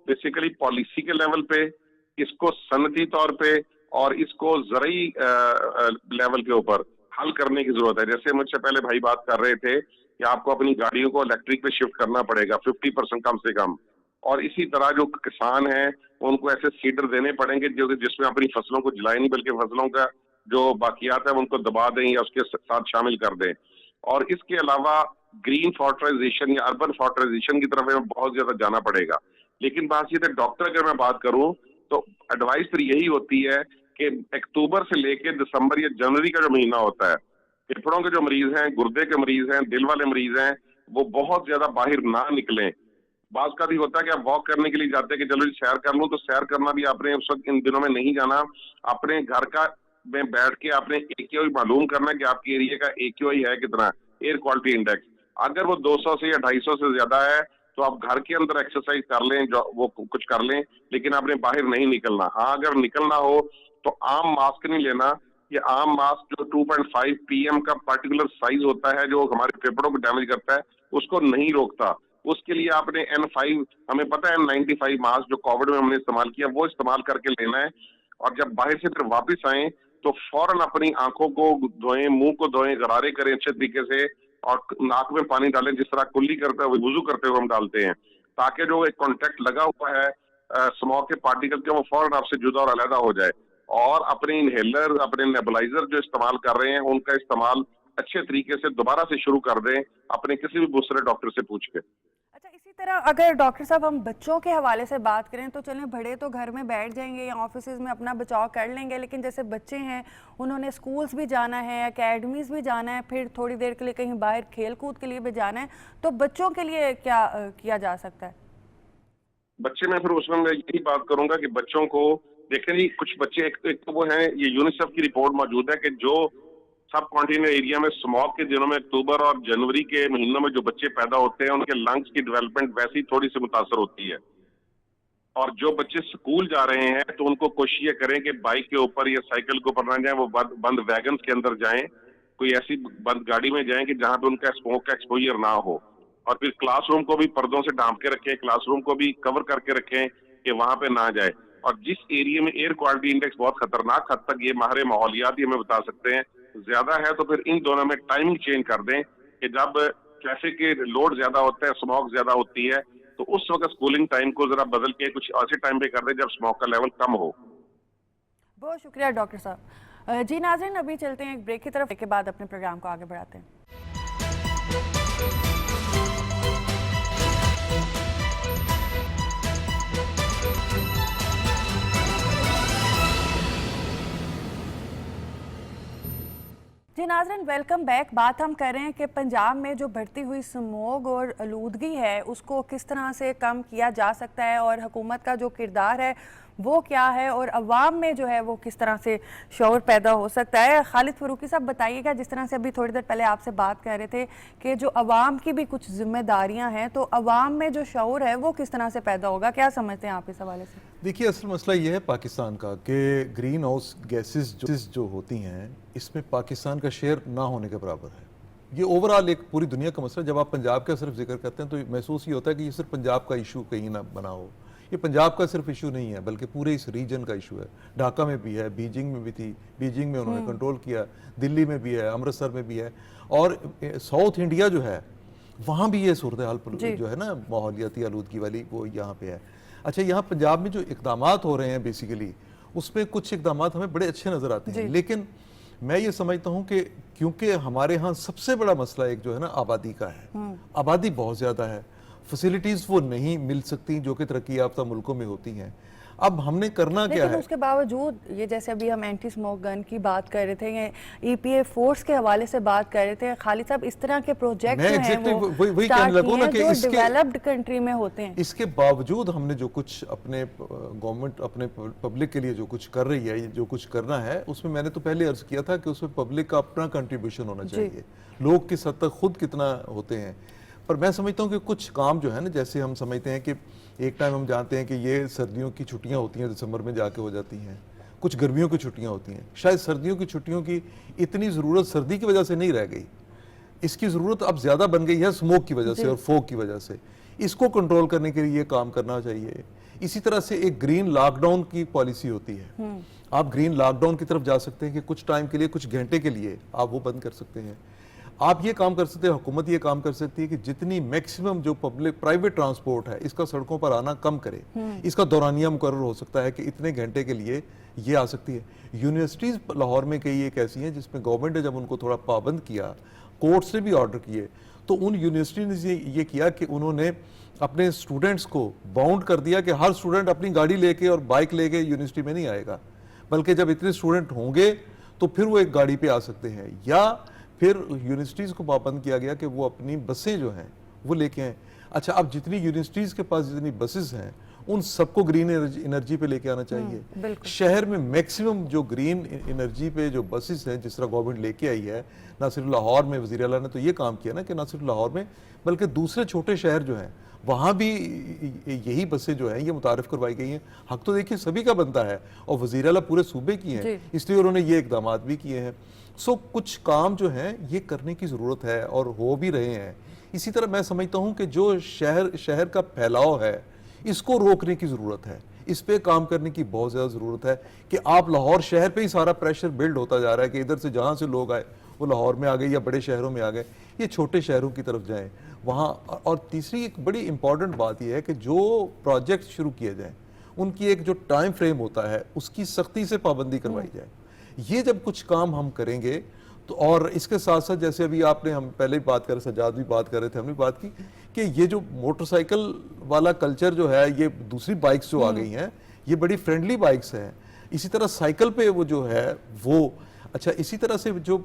बेसिकली पॉलिसी के लेवल पे, इसको सनती तौर पे और इसको ज़रई लेवल के ऊपर हल करने की जरूरत है। जैसे मुझसे पहले भाई बात कर रहे थे कि आपको अपनी गाड़ियों को इलेक्ट्रिक पे शिफ्ट करना पड़ेगा 50% कम से कम, और इसी तरह जो किसान हैं उनको ऐसे सीडर देने पड़ेंगे जो जिसमें अपनी फसलों को जलाए नहीं बल्कि फसलों का जो बाकियात है उनको दबा दें या उसके साथ शामिल कर दें। और इसके अलावा ग्रीन फर्टिलाइजेशन या अर्बन फर्टिलाइजेशन की तरफ हमें बहुत ज्यादा जाना पड़ेगा। लेकिन बात ये है, डॉक्टर अगर मैं बात करूं तो एडवाइस फिर यही होती है कि अक्टूबर से लेके दिसंबर या जनवरी का जो महीना होता है, फेफड़ों के जो मरीज हैं, गुर्दे के मरीज हैं, दिल वाले मरीज हैं, वो बहुत ज्यादा बाहर ना निकलें। बात का भी होता है कि आप वॉक करने के लिए जाते हैं कि चलो जी सैर कर लूं, तो सैर करना भी आपने उस वक्त इन दिनों में नहीं जाना। अपने घर का में बैठ के आपने AQI मालूम करना है कि आपके एरिया का AQI है कितना, एयर क्वालिटी इंडेक्स। अगर वो 200 से या 250 से ज्यादा है तो आप घर के अंदर एक्सरसाइज कर लें, जो वो कुछ कर लें, लेकिन आपने बाहर नहीं निकलना। हाँ, अगर निकलना हो तो आम मास्क नहीं लेना, ये आम मास्क जो 2.5 pm का पर्टिकुलर साइज होता है जो हमारे फेफड़ों को डैमेज करता है उसको नहीं रोकता। उसके लिए आपने N5, हमें पता है N95 मास्क जो कोविड में हमने इस्तेमाल किया वो इस्तेमाल करके लेना है। और जब बाहर से फिर वापस आए तो फौरन अपनी आंखों को धोएं, मुंह को धोएं, गरारे करें अच्छे तरीके से और नाक में पानी डालें जिस तरह कुल्ली करते हैं वुजू करते हुए हम डालते हैं, ताकि जो एक कॉन्टेक्ट लगा हुआ है स्मोक के पार्टिकल के वो फौरन आपसे जुदा और अलग हो जाए। और अपने इनहेलर, अपने नेबुलाइजर जो इस्तेमाल कर रहे हैं उनका इस्तेमाल अच्छे तरीके से दोबारा से शुरू कर दें अपने किसी भी दूसरे डॉक्टर से पूछ के। अच्छा, इसी तरह अगर डॉक्टर साहब हम बच्चों के हवाले से बात करें तो चलें, बड़े तो घर में बैठ जाएंगे या ऑफिस में अपना बचाव कर लेंगे, लेकिन जैसे बच्चे हैं उन्होंने स्कूल्स भी जाना है, एकेडमीज भी जाना है, फिर थोड़ी देर के लिए कहीं बाहर खेल कूद के लिए भी जाना है, तो बच्चों के लिए क्या किया जा सकता है? बच्चे में फिर उसमें मैं यही बात करूंगा कि बच्चों को देखें जी, कुछ बच्चे एक तो वो हैं, ये यूनिसेफ की रिपोर्ट मौजूद है कि जो सब कॉन्टिनेंट एरिया में स्मॉग के दिनों में अक्टूबर और जनवरी के महीनों में जो बच्चे पैदा होते हैं उनके लंग्स की डेवलपमेंट वैसी थोड़ी सी मुतासर होती है। और जो बच्चे स्कूल जा रहे हैं तो उनको कोशिश ये करें कि बाइक के ऊपर या साइकिल के ऊपर ना जाएं, वो बंद वैगन के अंदर जाएं, कोई ऐसी बंद गाड़ी में जाएं कि जहां पे उनका स्मोक का एक्सपोजर ना हो। और फिर क्लासरूम को भी पर्दों से ढांप के रखें, क्लासरूम को भी कवर करके रखें कि वहां पे ना जाए। और जिस एरिया में एयर क्वालिटी इंडेक्स बहुत खतरनाक हद तक ये माहिर माहौलियात ही हमें बता सकते हैं ज्यादा है, तो फिर इन दोनों में टाइमिंग चेंज कर दें कि जब ट्रैफिक के लोड ज्यादा होता है, स्मोक ज्यादा होती है, तो उस वक्त स्कूलिंग टाइम को जरा बदल के कुछ ऐसे टाइम पे कर दें जब स्मोक का लेवल कम हो। बहुत शुक्रिया डॉक्टर साहब। जी नाज़रीन, अभी चलते हैं एक ब्रेक की तरफ, के बाद अपने प्रोग्राम को आगे बढ़ाते हैं। जी नाज़रीन, वेलकम बैक। बात हम कर रहे हैं कि पंजाब में जो बढ़ती हुई स्मोग और आलूदगी है उसको किस तरह से कम किया जा सकता है और हुकूमत का जो किरदार है वो क्या है और अवाम में जो है वो किस तरह से शऊर पैदा हो सकता है। खालिद फरूकी साहब बताइएगा, जिस तरह से अभी थोड़ी देर पहले आपसे बात कर रहे थे कि जो अवाम की भी कुछ जिम्मेदारियां हैं, तो अवाम में जो शऊर है वो किस तरह से पैदा होगा, क्या समझते हैं आप इस हवाले से? देखिए, असल मसला ये है पाकिस्तान का कि ग्रीन हाउस गैसेस जो होती हैं इसमें पाकिस्तान का शेयर ना होने के बराबर है। ये ओवरऑल एक पूरी दुनिया का मसला। जब आप पंजाब का सिर्फ जिक्र करते हैं तो महसूस ये होता है कि ये सिर्फ पंजाब का इशू कहीं ना बना हो। ये पंजाब का सिर्फ इशू नहीं है बल्कि पूरे इस रीजन का इशू है। ढाका में भी है, बीजिंग में भी थी, बीजिंग में उन्होंने कंट्रोल किया, दिल्ली में भी है, अमृतसर में भी है, और साउथ इंडिया जो है वहाँ भी ये सूरत हाल जो है ना माहौलियाती आलूदगी वाली, वो यहाँ पे है। अच्छा, यहाँ पंजाब में जो इकदाम हो रहे हैं बेसिकली उसमें कुछ इकदाम हमें बड़े अच्छे नज़र आते हैं, लेकिन मैं ये समझता हूँ कि क्योंकि हमारे यहाँ सबसे बड़ा मसला एक जो है ना आबादी का है, आबादी बहुत ज़्यादा है, फैसिलिटीज़ वो नहीं मिल सकती जो कि तरक्की याफ्ता मुल्कों में होती हैं। अब हमने करना क्या है? उसके बावजूद ये, जैसे अभी हम एंटी स्मोक गन की बात कर रहे थे, ये EPA फोर्स के हवाले से बात कर रहे थे, खालिद साहब इस तरह के प्रोजेक्ट जो हैं वो वही कहने लगूं ना कि जो डेवलप्ड कंट्री में होते हैं, इसके बावजूद हमने जो कुछ अपने गवर्नमेंट अपने पब्लिक के लिए जो कुछ कर रही है, जो कुछ करना है, उसमें मैंने तो पहले अर्ज किया था कि उसमें पब्लिक का अपना कंट्रीब्यूशन होना चाहिए, लोग किस हद तक खुद कितना होते हैं। पर मैं समझता हूँ कि कुछ काम जो है ना, जैसे हम समझते हैं कि एक टाइम हम जानते हैं कि ये सर्दियों की छुट्टियां होती हैं, दिसंबर में जाके हो जाती हैं, कुछ गर्मियों की छुट्टियां होती हैं, शायद सर्दियों की छुट्टियों की इतनी ज़रूरत सर्दी की वजह से नहीं रह गई, इसकी ज़रूरत अब ज़्यादा बन गई है स्मोक की वजह से और फोग की वजह से। इसको कंट्रोल करने के लिए काम करना चाहिए। इसी तरह से एक ग्रीन लॉकडाउन की पॉलिसी होती है, आप ग्रीन लॉकडाउन की तरफ जा सकते हैं कि कुछ टाइम के लिए, कुछ घंटे के लिए आप वो बंद कर सकते हैं। आप ये काम कर सकते हैं, हुकूमत ये काम कर सकती है कि जितनी मैक्सिमम जो पब्लिक प्राइवेट ट्रांसपोर्ट है इसका सड़कों पर आना कम करे, इसका दौरानिया मुकर्रर हो सकता है कि इतने घंटे के लिए ये आ सकती है। यूनिवर्सिटीज़ लाहौर में कई एक ऐसी हैं जिसमें गवर्नमेंट ने जब उनको थोड़ा पाबंद किया, कोर्ट से भी ऑर्डर किए, तो उन यूनिवर्सिटी ने ये किया कि उन्होंने अपने स्टूडेंट्स को बाउंड कर दिया कि हर स्टूडेंट अपनी गाड़ी लेके और बाइक लेके यूनिवर्सिटी में नहीं आएगा, बल्कि जब इतने स्टूडेंट होंगे तो फिर वो एक गाड़ी पे आ सकते हैं। या फिर यूनिवर्सिटीज़ को पाबंद किया गया कि वो अपनी बसें जो हैं वो लेके आएँ। अच्छा, अब जितनी यूनिवर्सिटीज़ के पास जितनी बसेस हैं उन सबको ग्रीन एनर्जी पे लेके आना चाहिए। बिल्कुल। शहर में मैक्सिमम जो ग्रीन एनर्जी पे जो बसेस हैं, जिस तरह गवर्नमेंट लेके आई है, ना सिर्फ लाहौर में वज़ीर आला ने तो ये काम किया ना कि ना सिर्फ लाहौर में बल्कि दूसरे छोटे शहर जो हैं वहाँ भी यही बसें जो हैं ये मुतारिफ करवाई गई हैं। हक तो देखिए सभी का बनता है और वज़ीर आला पूरे सूबे की हैं, इसलिए उन्होंने ये इकदाम भी किए हैं। सो कुछ काम जो हैं ये करने की ज़रूरत है और हो भी रहे हैं। इसी तरह मैं समझता हूँ कि जो शहर का फैलाव है इसको रोकने की ज़रूरत है, इस पे काम करने की बहुत ज़्यादा ज़रूरत है कि आप लाहौर शहर पे ही सारा प्रेशर बिल्ड होता जा रहा है कि इधर से जहाँ से लोग आए वो लाहौर में आ गए या बड़े शहरों में आ गए, ये छोटे शहरों की तरफ जाएं वहाँ। और तीसरी एक बड़ी इंपॉर्टेंट बात यह है कि जो प्रोजेक्ट शुरू किए जाएँ उनकी एक जो टाइम फ्रेम होता है उसकी सख्ती से पाबंदी करवाई जाए। ये जब कुछ काम हम करेंगे तो, और इसके साथ साथ जैसे अभी आपने, हम पहले ही बात कर रहे, सजाद भी बात कर रहे थे, हमने बात की कि ये जो मोटरसाइकिल वाला कल्चर जो है, ये दूसरी बाइक्स जो आ गई हैं ये बड़ी फ्रेंडली बाइक्स हैं। इसी तरह साइकिल पे वो जो है वो अच्छा, इसी तरह से जो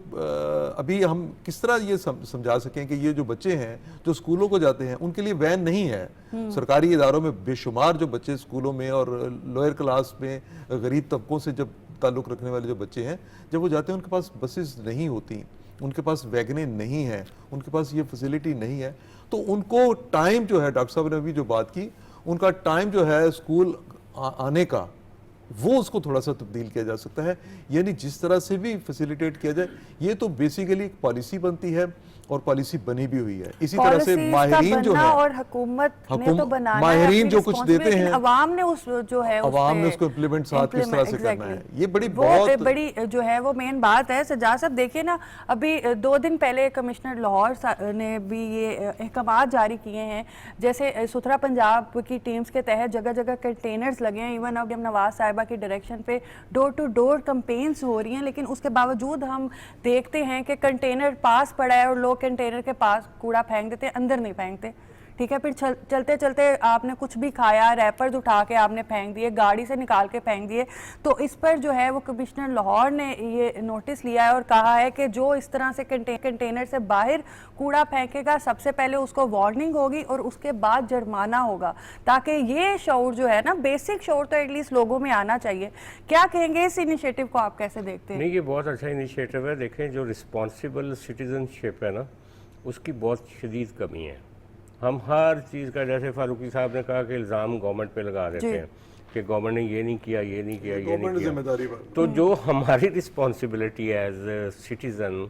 अभी हम किस तरह ये समझा सकें कि ये जो बच्चे हैं जो स्कूलों को जाते हैं उनके लिए वैन नहीं है। सरकारी इदारों में बेशुमार जो बच्चे स्कूलों में और लोअर क्लास में गरीब तबकों से जब ताल्लुक़ रखने वाले जो बच्चे हैं, जब वो जाते हैं उनके पास बसेस नहीं होती, उनके पास वैगनें नहीं हैं, उनके पास ये फैसिलिटी नहीं है, तो उनको टाइम जो है, डॉक्टर साहब ने अभी जो बात की, उनका टाइम जो है स्कूल आने का वो उसको थोड़ा सा तब्दील किया जा सकता है। यानी जिस तरह से भी फैसिलिटेट किया जाए, ये तो बेसिकली एक पॉलिसी बनती है और पॉलिसी बनी भी हुई है। इसी तरह से माहिरीन जो है और हुकूमत ने तो बनाना है, माहिरीन जो कुछ देते हैं, अवाम ने उस जो है अवाम ने उसको इम्प्लीमेंट साथ किस तरह से करना है, ये बहुत बड़ी जो है वो मेन बात है। सजा साहब देखिए ना, अभी 2 दिन पहले कमिश्नर लाहौर ने भी ये अहकाम जारी किए हैं, जैसे सुथरा पंजाब की टीम्स के तहत जगह जगह कंटेनर्स लगे हैं। इवन अब नवाज साहिबा की डायरेक्शन पे डोर टू डोर कंपेन्स हो रही हैं, लेकिन उसके बावजूद हम देखते हैं कि कंटेनर पास पड़ा है और लोग कंटेनर के पास कूड़ा फेंक देते हैं, अंदर नहीं फेंकते। ठीक है, फिर चलते चलते आपने कुछ भी खाया, रैपर्स उठा के आपने फेंक दिए, गाड़ी से निकाल के फेंक दिए। तो इस पर जो है वो कमिश्नर लाहौर ने ये नोटिस लिया है और कहा है कि जो इस तरह से कंटेनर से बाहर कूड़ा फेंकेगा, सबसे पहले उसको वार्निंग होगी और उसके बाद जुर्माना होगा, ताकि ये शऊर जो है ना, बेसिक शऊर तो एटलीस्ट लोगों में आना चाहिए। क्या कहेंगे इस इनिशिएटिव को, आप कैसे देखते हैं? नहीं, ये बहुत अच्छा इनिशिएटिव है। देखें, जो रिस्पॉन्सिबल सिटीजनशिप है ना, उसकी बहुत शदीद कमी है। हम हर चीज़ का, जैसे फारूकी साहब ने कहा कि इल्ज़ाम गवर्नमेंट पे लगा देते हैं कि गवर्नमेंट ने ये नहीं किया, ये नहीं किया, ये नहीं किया। तो जो हमारी रिस्पॉन्सिबिलिटी है एज सिटीज़न,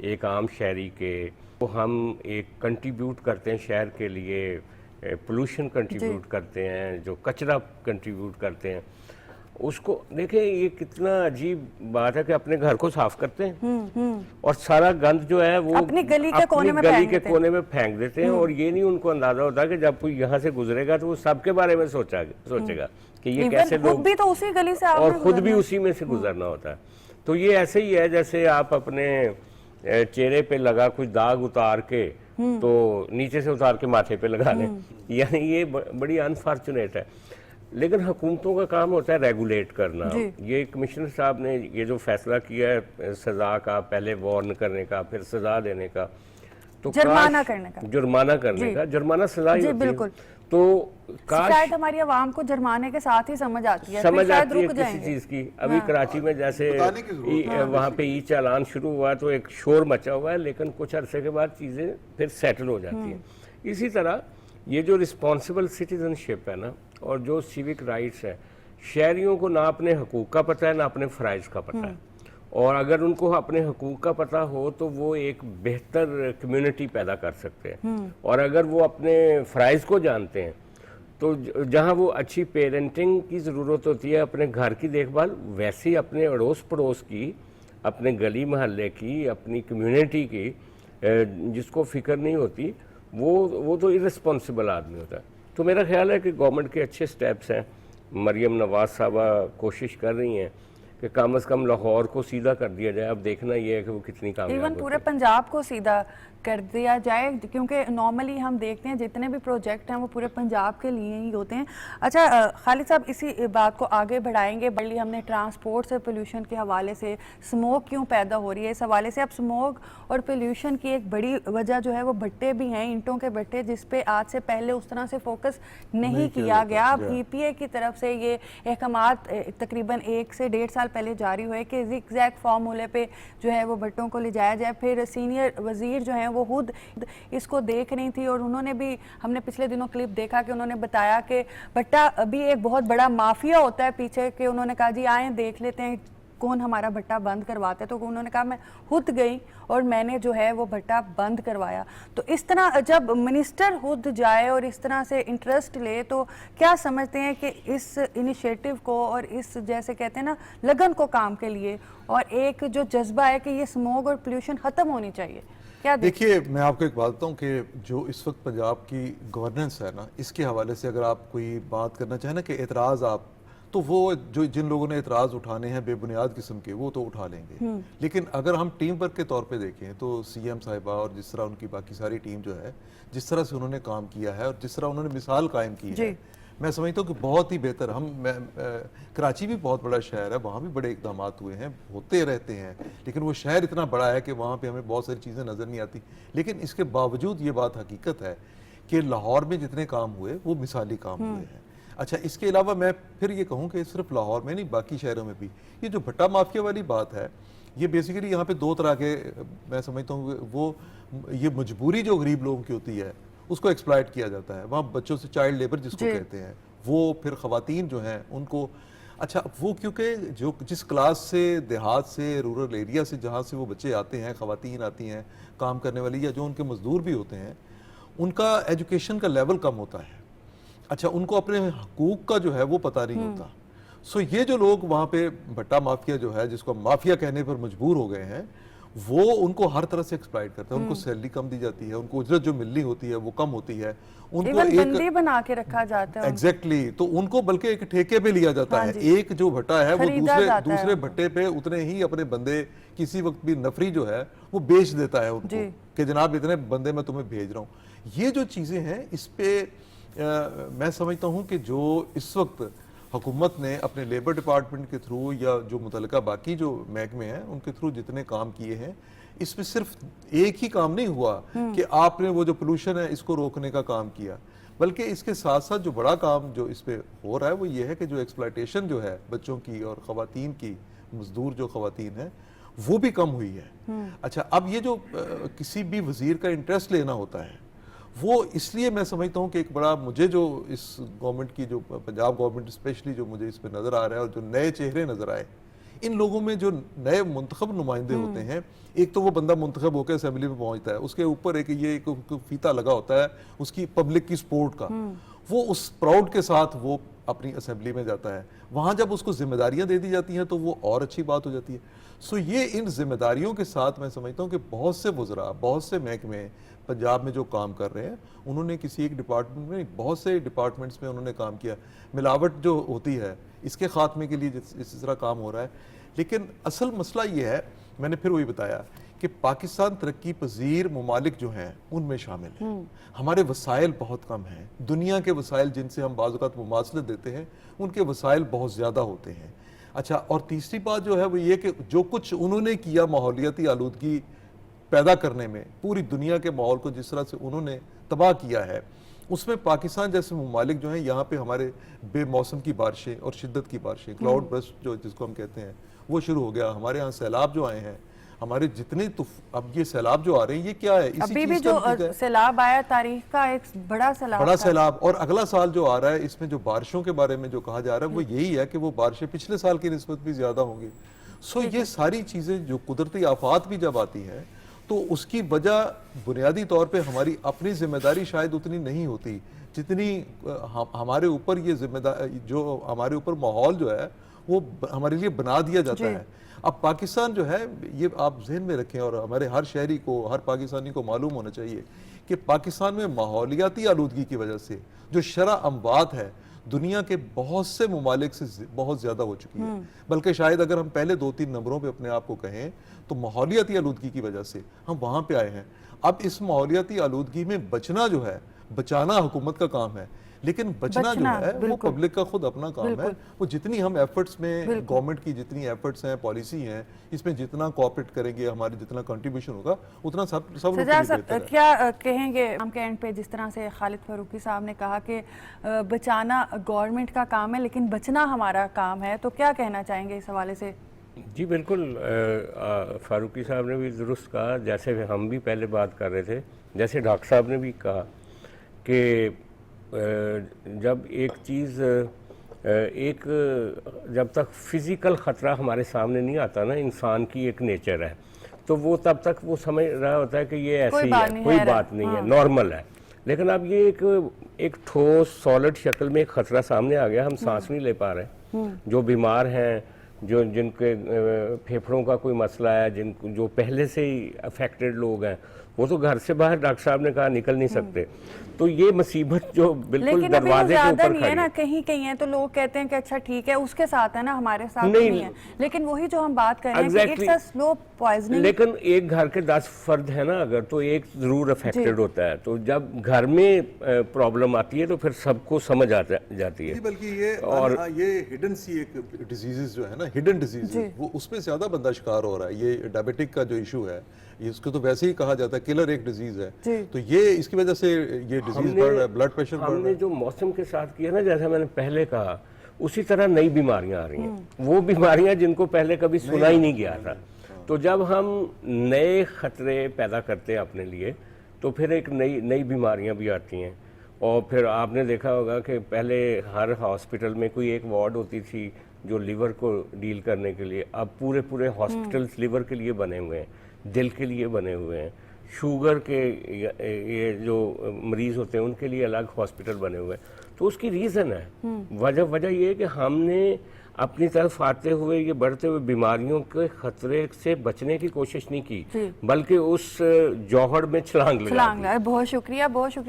एक आम शहरी के, तो हम एक कंट्रीब्यूट करते हैं शहर के लिए, पोल्यूशन कंट्रीब्यूट करते हैं, जो कचरा कंट्रीब्यूट करते हैं उसको। देखें, ये कितना अजीब बात है कि अपने घर को साफ करते हैं और सारा गंद जो है वो अपनी गली के कोने में फेंक देते हैं, और ये नहीं उनको अंदाजा होता कि जब कोई यहाँ से गुजरेगा तो वो सबके बारे में सोचेगा कि ये कैसे लोग भी तो उसी गली से, और खुद भी उसी में से गुजरना होता है। तो ये ऐसे ही है जैसे आप अपने चेहरे पे लगा कुछ दाग उतार के तो नीचे से उतार के माथे पे लगा लें, यानी ये बड़ी अनफॉर्चुनेट है। लेकिन हुकूमतों का काम होता है रेगुलेट करना। ये कमिश्नर साहब ने ये जो फैसला किया है सज़ा का, पहले वार्न करने का, फिर सज़ा देने का, तो जुर्माना करने का, जुर्माना सज़ा ही होती है। तो शायद हमारी आवाम को जुर्माने के साथ ही समझ आती है किसी चीज़ की। अभी कराची में जैसे वहाँ पे ई चालान शुरू हुआ तो एक शोर मचा हुआ है, लेकिन कुछ अरसे के बाद चीज़ें फिर सेटल हो जाती हैं। इसी तरह ये जो रिस्पॉन्सिबल सिटीजनशिप है ना, और जो सिविक राइट्स है, शहरियों को ना अपने हकूक़ का पता है ना अपने फ़राइज़ का पता है। और अगर उनको अपने हकूक़ का पता हो तो वो एक बेहतर कम्युनिटी पैदा कर सकते हैं, और अगर वो अपने फ़राइज़ को जानते हैं तो जहाँ वो अच्छी पेरेंटिंग की ज़रूरत होती है, अपने घर की देखभाल, वैसे ही अपने अड़ोस पड़ोस की, अपने गली महल्ले की, अपनी कम्युनिटी की जिसको फ़िक्र नहीं होती, वो तो इररिस्पॉन्सिबल आदमी होता है। तो मेरा ख्याल है कि गवर्नमेंट के अच्छे स्टेप्स हैं। मरियम नवाज साहबा कोशिश कर रही हैं कि कम से कम लाहौर को सीधा कर दिया जाए। अब देखना ये है कि वो कितनी कामयाब इवन होती पूरे है। पंजाब को सीधा कर दिया जाए, क्योंकि नॉर्मली हम देखते हैं जितने भी प्रोजेक्ट हैं वो पूरे पंजाब के लिए ही होते हैं। अच्छा खालिद साहब, इसी बात को आगे बढ़ाएंगे। बड़ी हमने ट्रांसपोर्ट से पोल्यूशन के हवाले से, स्मोक क्यों पैदा हो रही है इस हवाले से। अब स्मोक और पोल्यूशन की एक बड़ी वजह जो है वो भट्टे भी हैं, ईंटों के भट्टे, जिस पे आज से पहले उस तरह से फोकस नहीं किया गया। अब EPA की तरफ से ये अहकामात तकरीबन 1 से 1.5 साल पहले जारी हुए कि ज़िगज़ैग फार्मूले पे जो है वो भट्टों को ले जाया जाए। फिर सीनियर वज़ीर जो हैं वो खुद इसको देख रही थी, और उन्होंने भी, हमने पिछले दिनों क्लिप देखा कि उन्होंने बताया कि भट्टा अभी एक बहुत बड़ा माफिया होता है पीछे के। उन्होंने कहा जी आए देख लेते हैं कौन हमारा भट्टा बंद करवाता है। तो उन्होंने कहा मैं खुद गई और मैंने जो है वो भट्टा बंद करवाया। तो इस तरह जब मिनिस्टर खुद जाए और इस तरह से इंटरेस्ट ले, तो क्या समझते हैं कि इस इनिशिएटिव को और इस, जैसे कहते हैं ना, लगन को काम के लिए, और एक जो जज्बा है कि ये स्मोक और पोल्यूशन ख़त्म होनी चाहिए, क्या देखिए मैं आपको एक बात बताऊं कि जो इस वक्त पंजाब की गवर्नेंस है ना, इसके हवाले से अगर आप कोई बात करना चाहें ना कि एतराज़ आप, तो वो जो जिन लोगों ने एतराज़ उठाने हैं बेबुनियाद किस्म के, वो तो उठा लेंगे। लेकिन अगर हम टीम वर्क के तौर पे देखें तो CM साहिबा और जिस तरह उनकी बाकी सारी टीम जो है, जिस तरह से उन्होंने काम किया है और जिस तरह उन्होंने मिसाल कायम की है, मैं समझता हूँ कि बहुत ही बेहतर। कराची भी बहुत बड़ा शहर है, वहाँ भी बड़े इकदाम हुए हैं, होते रहते हैं, लेकिन वो शहर इतना बड़ा है कि वहाँ पे हमें बहुत सारी चीज़ें नज़र नहीं आती। लेकिन इसके बावजूद ये बात हकीकत है कि लाहौर में जितने काम हुए वो मिसाली काम हुए हैं। अच्छा, इसके अलावा मैं फिर ये कहूँ कि सिर्फ लाहौर में नहीं, बाकी शहरों में भी ये जो भट्टा माफिया वाली बात है, ये बेसिकली यहाँ पे 2 तरह के, मैं समझता हूँ वो, ये मजबूरी जो गरीब लोगों की होती है उसको एक्सप्लॉइट किया जाता है। वहाँ बच्चों से चाइल्ड लेबर जिसको कहते हैं, वो फिर ख़वातीन जो हैं उनको, अच्छा वो क्योंकि जो जिस क्लास से, देहात से, रूरल एरिया से, जहाँ से वो बच्चे आते हैं, ख़वातीन आती हैं काम करने वाली, या जो उनके मजदूर भी होते हैं, उनका एजुकेशन का लेवल कम होता है। अच्छा, उनको अपने हकूक़ का जो है वो पता नहीं होता। सो ये जो लोग वहाँ पे भट्टा माफिया जो है, जिसको माफिया कहने पर मजबूर हो गए हैं, वो उनको हर तरह से एक्सप्लॉइट करता है। उनको सैलरी कम दी जाती है, उनको उजरत जो मिलनी होती है वो कम होती है, उनको एक बंदी बना के रखा जाता है। एग्जैक्टली, तो उनको बल्कि एक ठेके पे लिया जाता है। एक जो भट्टा है वो दूसरे भट्टे पे उतने ही अपने बंदे, किसी वक्त भी नफरी जो है वो बेच देता है उनको कि जनाब इतने बंदे मैं तुम्हें भेज रहा हूँ। ये जो चीज़ें हैं, इस पे मैं समझता हूँ कि जो इस वक्त हुकूमत ने अपने लेबर डिपार्टमेंट के थ्रू या जो मुतलका बाकी जो महकमे हैं उनके थ्रू जितने काम किए हैं, इसमें सिर्फ एक ही काम नहीं हुआ कि आपने वो जो पोल्यूशन है इसको रोकने का काम किया, बल्कि इसके साथ साथ जो बड़ा काम जो इस पे हो रहा है वो ये है कि जो एक्सप्लॉयटेशन जो है बच्चों की और ख़वातीन की, मजदूर जो ख़वातीन है, वो भी कम हुई है। अच्छा, अब ये जो किसी भी वजीर का इंटरेस्ट लेना होता है, वो इसलिए मैं समझता हूँ कि एक बड़ा, मुझे जो इस गवर्नमेंट की, जो पंजाब गवर्नमेंट स्पेशली जो मुझे इस पे नज़र आ रहा है और जो नए चेहरे नज़र आए, इन लोगों में जो नए मुंतखब नुमाइंदे होते हैं, एक तो वो बंदा मुंतखब होकर असेंबली में पहुंचता है, उसके ऊपर एक फीता लगा होता है उसकी पब्लिक की सपोर्ट का, वो उस प्राउड के साथ वो अपनी असेंबली में जाता है। वहाँ जब उसको जिम्मेदारियाँ दे दी जाती हैं तो वो और अच्छी बात हो जाती है। सो ये इन जिम्मेदारियों के साथ मैं समझता हूँ कि बहुत से वज़रा, बहुत से महकमे पंजाब में जो काम कर रहे हैं, उन्होंने किसी एक डिपार्टमेंट में, बहुत से डिपार्टमेंट्स में उन्होंने काम किया। मिलावट जो होती है इसके खात्मे के लिए इस तरह काम हो रहा है। लेकिन असल मसला ये है, मैंने फिर वही बताया कि पाकिस्तान तरक्की पजीर ममालिक जो हैं उनमें शामिल हैं। हमारे वसाइल बहुत कम हैं। दुनिया के वसाइल जिनसे हम बाज़ औक़ात मुमासलत देते हैं, उनके वसाइल बहुत ज़्यादा होते हैं। अच्छा, और तीसरी बात जो है वो ये कि जो कुछ उन्होंने किया माहौलियाती आलूदगी पैदा करने में, पूरी दुनिया के माहौल को जिस तरह से उन्होंने तबाह किया है, उसमें पाकिस्तान जैसे ममालिक जो हैं, यहाँ पे हमारे बेमौसम की बारिशें और शिद्दत की बारिशें, क्लाउड बर्स्ट जो जिसको हम कहते हैं, वो शुरू हो गया। हमारे यहाँ सैलाब जो आए हैं, हमारे जितने अब ये सैलाब जो आ रहे हैं, ये क्या है? इसी अभी भी जो सैलाब आया, तारीख का एक बड़ा सैलाब, और अगला साल जो आ रहा है, इसमें जो बारिशों के बारे में जो कहा जा रहा है वो यही है कि वो बारिशें पिछले साल की निस्बत भी ज्यादा होंगी। सो ये सारी चीजें जो कुदरती आफात भी जब आती है तो उसकी वजह बुनियादी तौर पे हमारी अपनी जिम्मेदारी शायद उतनी नहीं होती जितनी हमारे ऊपर ये जिम्मेदारी, जो हमारे ऊपर माहौल जो है वो हमारे लिए बना दिया जाता है। अब पाकिस्तान जो है, ये आप जहन में रखें और हमारे हर शहरी को, हर पाकिस्तानी को मालूम होना चाहिए कि पाकिस्तान में माहौलियाती आलूदगी की वजह से जो शरह अमवात है दुनिया के बहुत से ममालिक से बहुत ज़्यादा हो चुकी है। बल्कि शायद अगर हम पहले 2-3 नंबरों पे अपने आप को कहें तो माहौलियाती आलूदगी की वजह से हम वहाँ पे आए हैं। अब इस माहौलियाती आलूदगी में बचना जो है, बचाना हुकूमत का काम है, लेकिन बचना जो है वो पब्लिक का खुद अपना काम है। वो जितनी हम एफर्ट्स में, गवर्नमेंट की जितनी एफर्ट्स हैं, पॉलिसी हैं, इसमें जितना कोऑपरेट करेंगे, हमारे जितना कंट्रीब्यूशन होगा, उतना सब लोग के लिए बेहतर है। क्या कहेंगे हम के एंड पे, जिस तरह से खालिद फारूकी साहब ने कहा कि बचाना गवर्नमेंट का काम है लेकिन बचना हमारा काम है, तो क्या कहना चाहेंगे इस हवाले से? जी बिल्कुल, फारूकी साहब ने भी दुरुस्त कहा, जैसे हम भी पहले बात कर रहे थे, जैसे डॉक्टर साहब ने भी कहा कि जब एक चीज़ जब तक फिज़िकल ख़तरा हमारे सामने नहीं आता ना, इंसान की एक नेचर है, तो वो तब तक वो समझ रहा होता है कि ये ऐसे ही है, कोई बात नहीं है, नॉर्मल है। लेकिन अब ये एक ठोस सॉलिड शक्ल में एक ख़तरा सामने आ गया, हम सांस नहीं ले पा रहे, जो बीमार हैं, जिनके फेफड़ों का कोई मसला है, जो पहले से ही अफेक्टेड लोग हैं, वो तो घर से बाहर डॉक्टर साहब ने कहा निकल नहीं सकते। तो ये मुसीबत जो बिल्कुल दरवाजे के ऊपर खड़ी है ना, कहीं कहीं है तो लोग कहते हैं कि अच्छा ठीक है उसके साथ है ना, हमारे साथ नहीं है। लेकिन वही जो हम बात कर रहे हैं कि इट्स अ स्लो पॉइजनिंग। लेकिन एक घर के 10 फर्द है ना अगर, तो एक जरूर अफेक्टेड होता है। तो जब घर में प्रॉब्लम आती है तो फिर सबको समझ आ जाती है। बल्कि ये हिडन सी एक डिजीजेस जो है ना, हिडन डिजीज, वो उसमें ज्यादा बंदा शिकार हो रहा है। ये डायबिटिक का जो इशू है, इसको तो वैसे ही कहा जाता है किलर एक डिजीज है, तो ये इसकी वजह से ये डिजीज बढ़ रहा है, ब्लड प्रेशर बढ़ रहा है। हमने जो मौसम के साथ किया ना, जैसा मैंने पहले कहा, उसी तरह नई बीमारियां आ रही हैं, वो बीमारियां जिनको पहले कभी सुना ही नहीं गया था। तो जब हम नए खतरे पैदा करते हैं अपने लिए, तो फिर एक नई बीमारियां भी आती हैं। और फिर आपने देखा होगा कि पहले हर हॉस्पिटल में कोई एक वार्ड होती थी जो लिवर को डील करने के लिए, अब पूरे हॉस्पिटल्स लिवर के लिए बने हुए हैं, दिल के लिए बने हुए हैं, शुगर के ये जो मरीज़ होते हैं उनके लिए अलग हॉस्पिटल बने हुए हैं। तो उसकी रीज़न है, वजह ये है कि हमने अपनी तरफ आते हुए ये बढ़ते हुए बीमारियों के खतरे से बचने की कोशिश नहीं की, बल्कि उस जौहर में छलांग लगा। बहुत शुक्रिया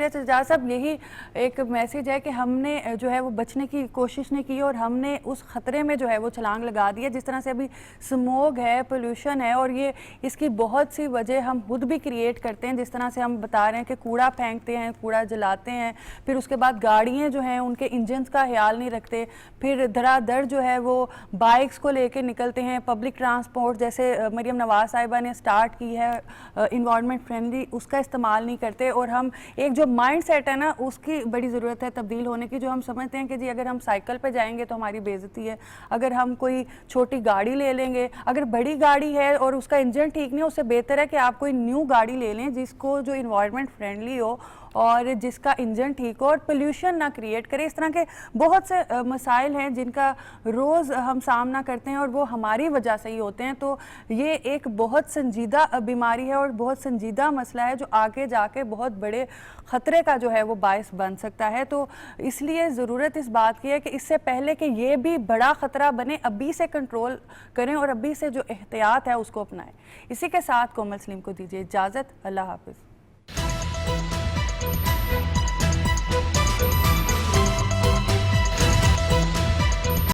सज्जाद साहब। यही एक मैसेज है कि हमने जो है वो बचने की कोशिश नहीं की और हमने उस खतरे में जो है वो छलांग लगा दी है। जिस तरह से अभी स्मोग है, पोल्यूशन है, और ये इसकी बहुत सी वजह हम खुद भी क्रिएट करते हैं। जिस तरह से हम बता रहे हैं कि कूड़ा फेंकते हैं, कूड़ा जलाते हैं, फिर उसके बाद गाड़ियाँ जो हैं उनके इंजन का ख्याल नहीं रखते, फिर धड़ाधड़ जो है वो बाइक्स को लेके निकलते हैं। पब्लिक ट्रांसपोर्ट जैसे मरियम नवाज साहिबा ने स्टार्ट की है इन्वायरमेंट फ्रेंडली, उसका इस्तेमाल नहीं करते। और हम एक जो माइंड सेट है ना, उसकी बड़ी ज़रूरत है तब्दील होने की, जो हम समझते हैं कि जी अगर हम साइकिल पे जाएंगे तो हमारी बेइज्जती है, अगर हम कोई छोटी गाड़ी ले लेंगे, अगर बड़ी गाड़ी है और उसका इंजन ठीक नहीं है, उससे बेहतर है कि आप कोई न्यू गाड़ी ले लें जिसको जो इन्वायरमेंट फ्रेंडली हो और जिसका इंजन ठीक हो और पोल्यूशन ना क्रिएट करे। इस तरह के बहुत से मसाइल हैं जिनका रोज़ हम सामना करते हैं और वो हमारी वजह से ही होते हैं। तो ये एक बहुत संजीदा बीमारी है और बहुत संजीदा मसला है जो आगे जाके बहुत बड़े ख़तरे का जो है वो बायस बन सकता है। तो इसलिए ज़रूरत इस बात की है कि इससे पहले कि ये भी बड़ा ख़तरा बने, अभी से कंट्रोल करें और अभी से जो एहतियात है उसको अपनाएं। इसी के साथ कोमल सलीम को दीजिए इजाज़त। अल्लाह हाफ़िज़।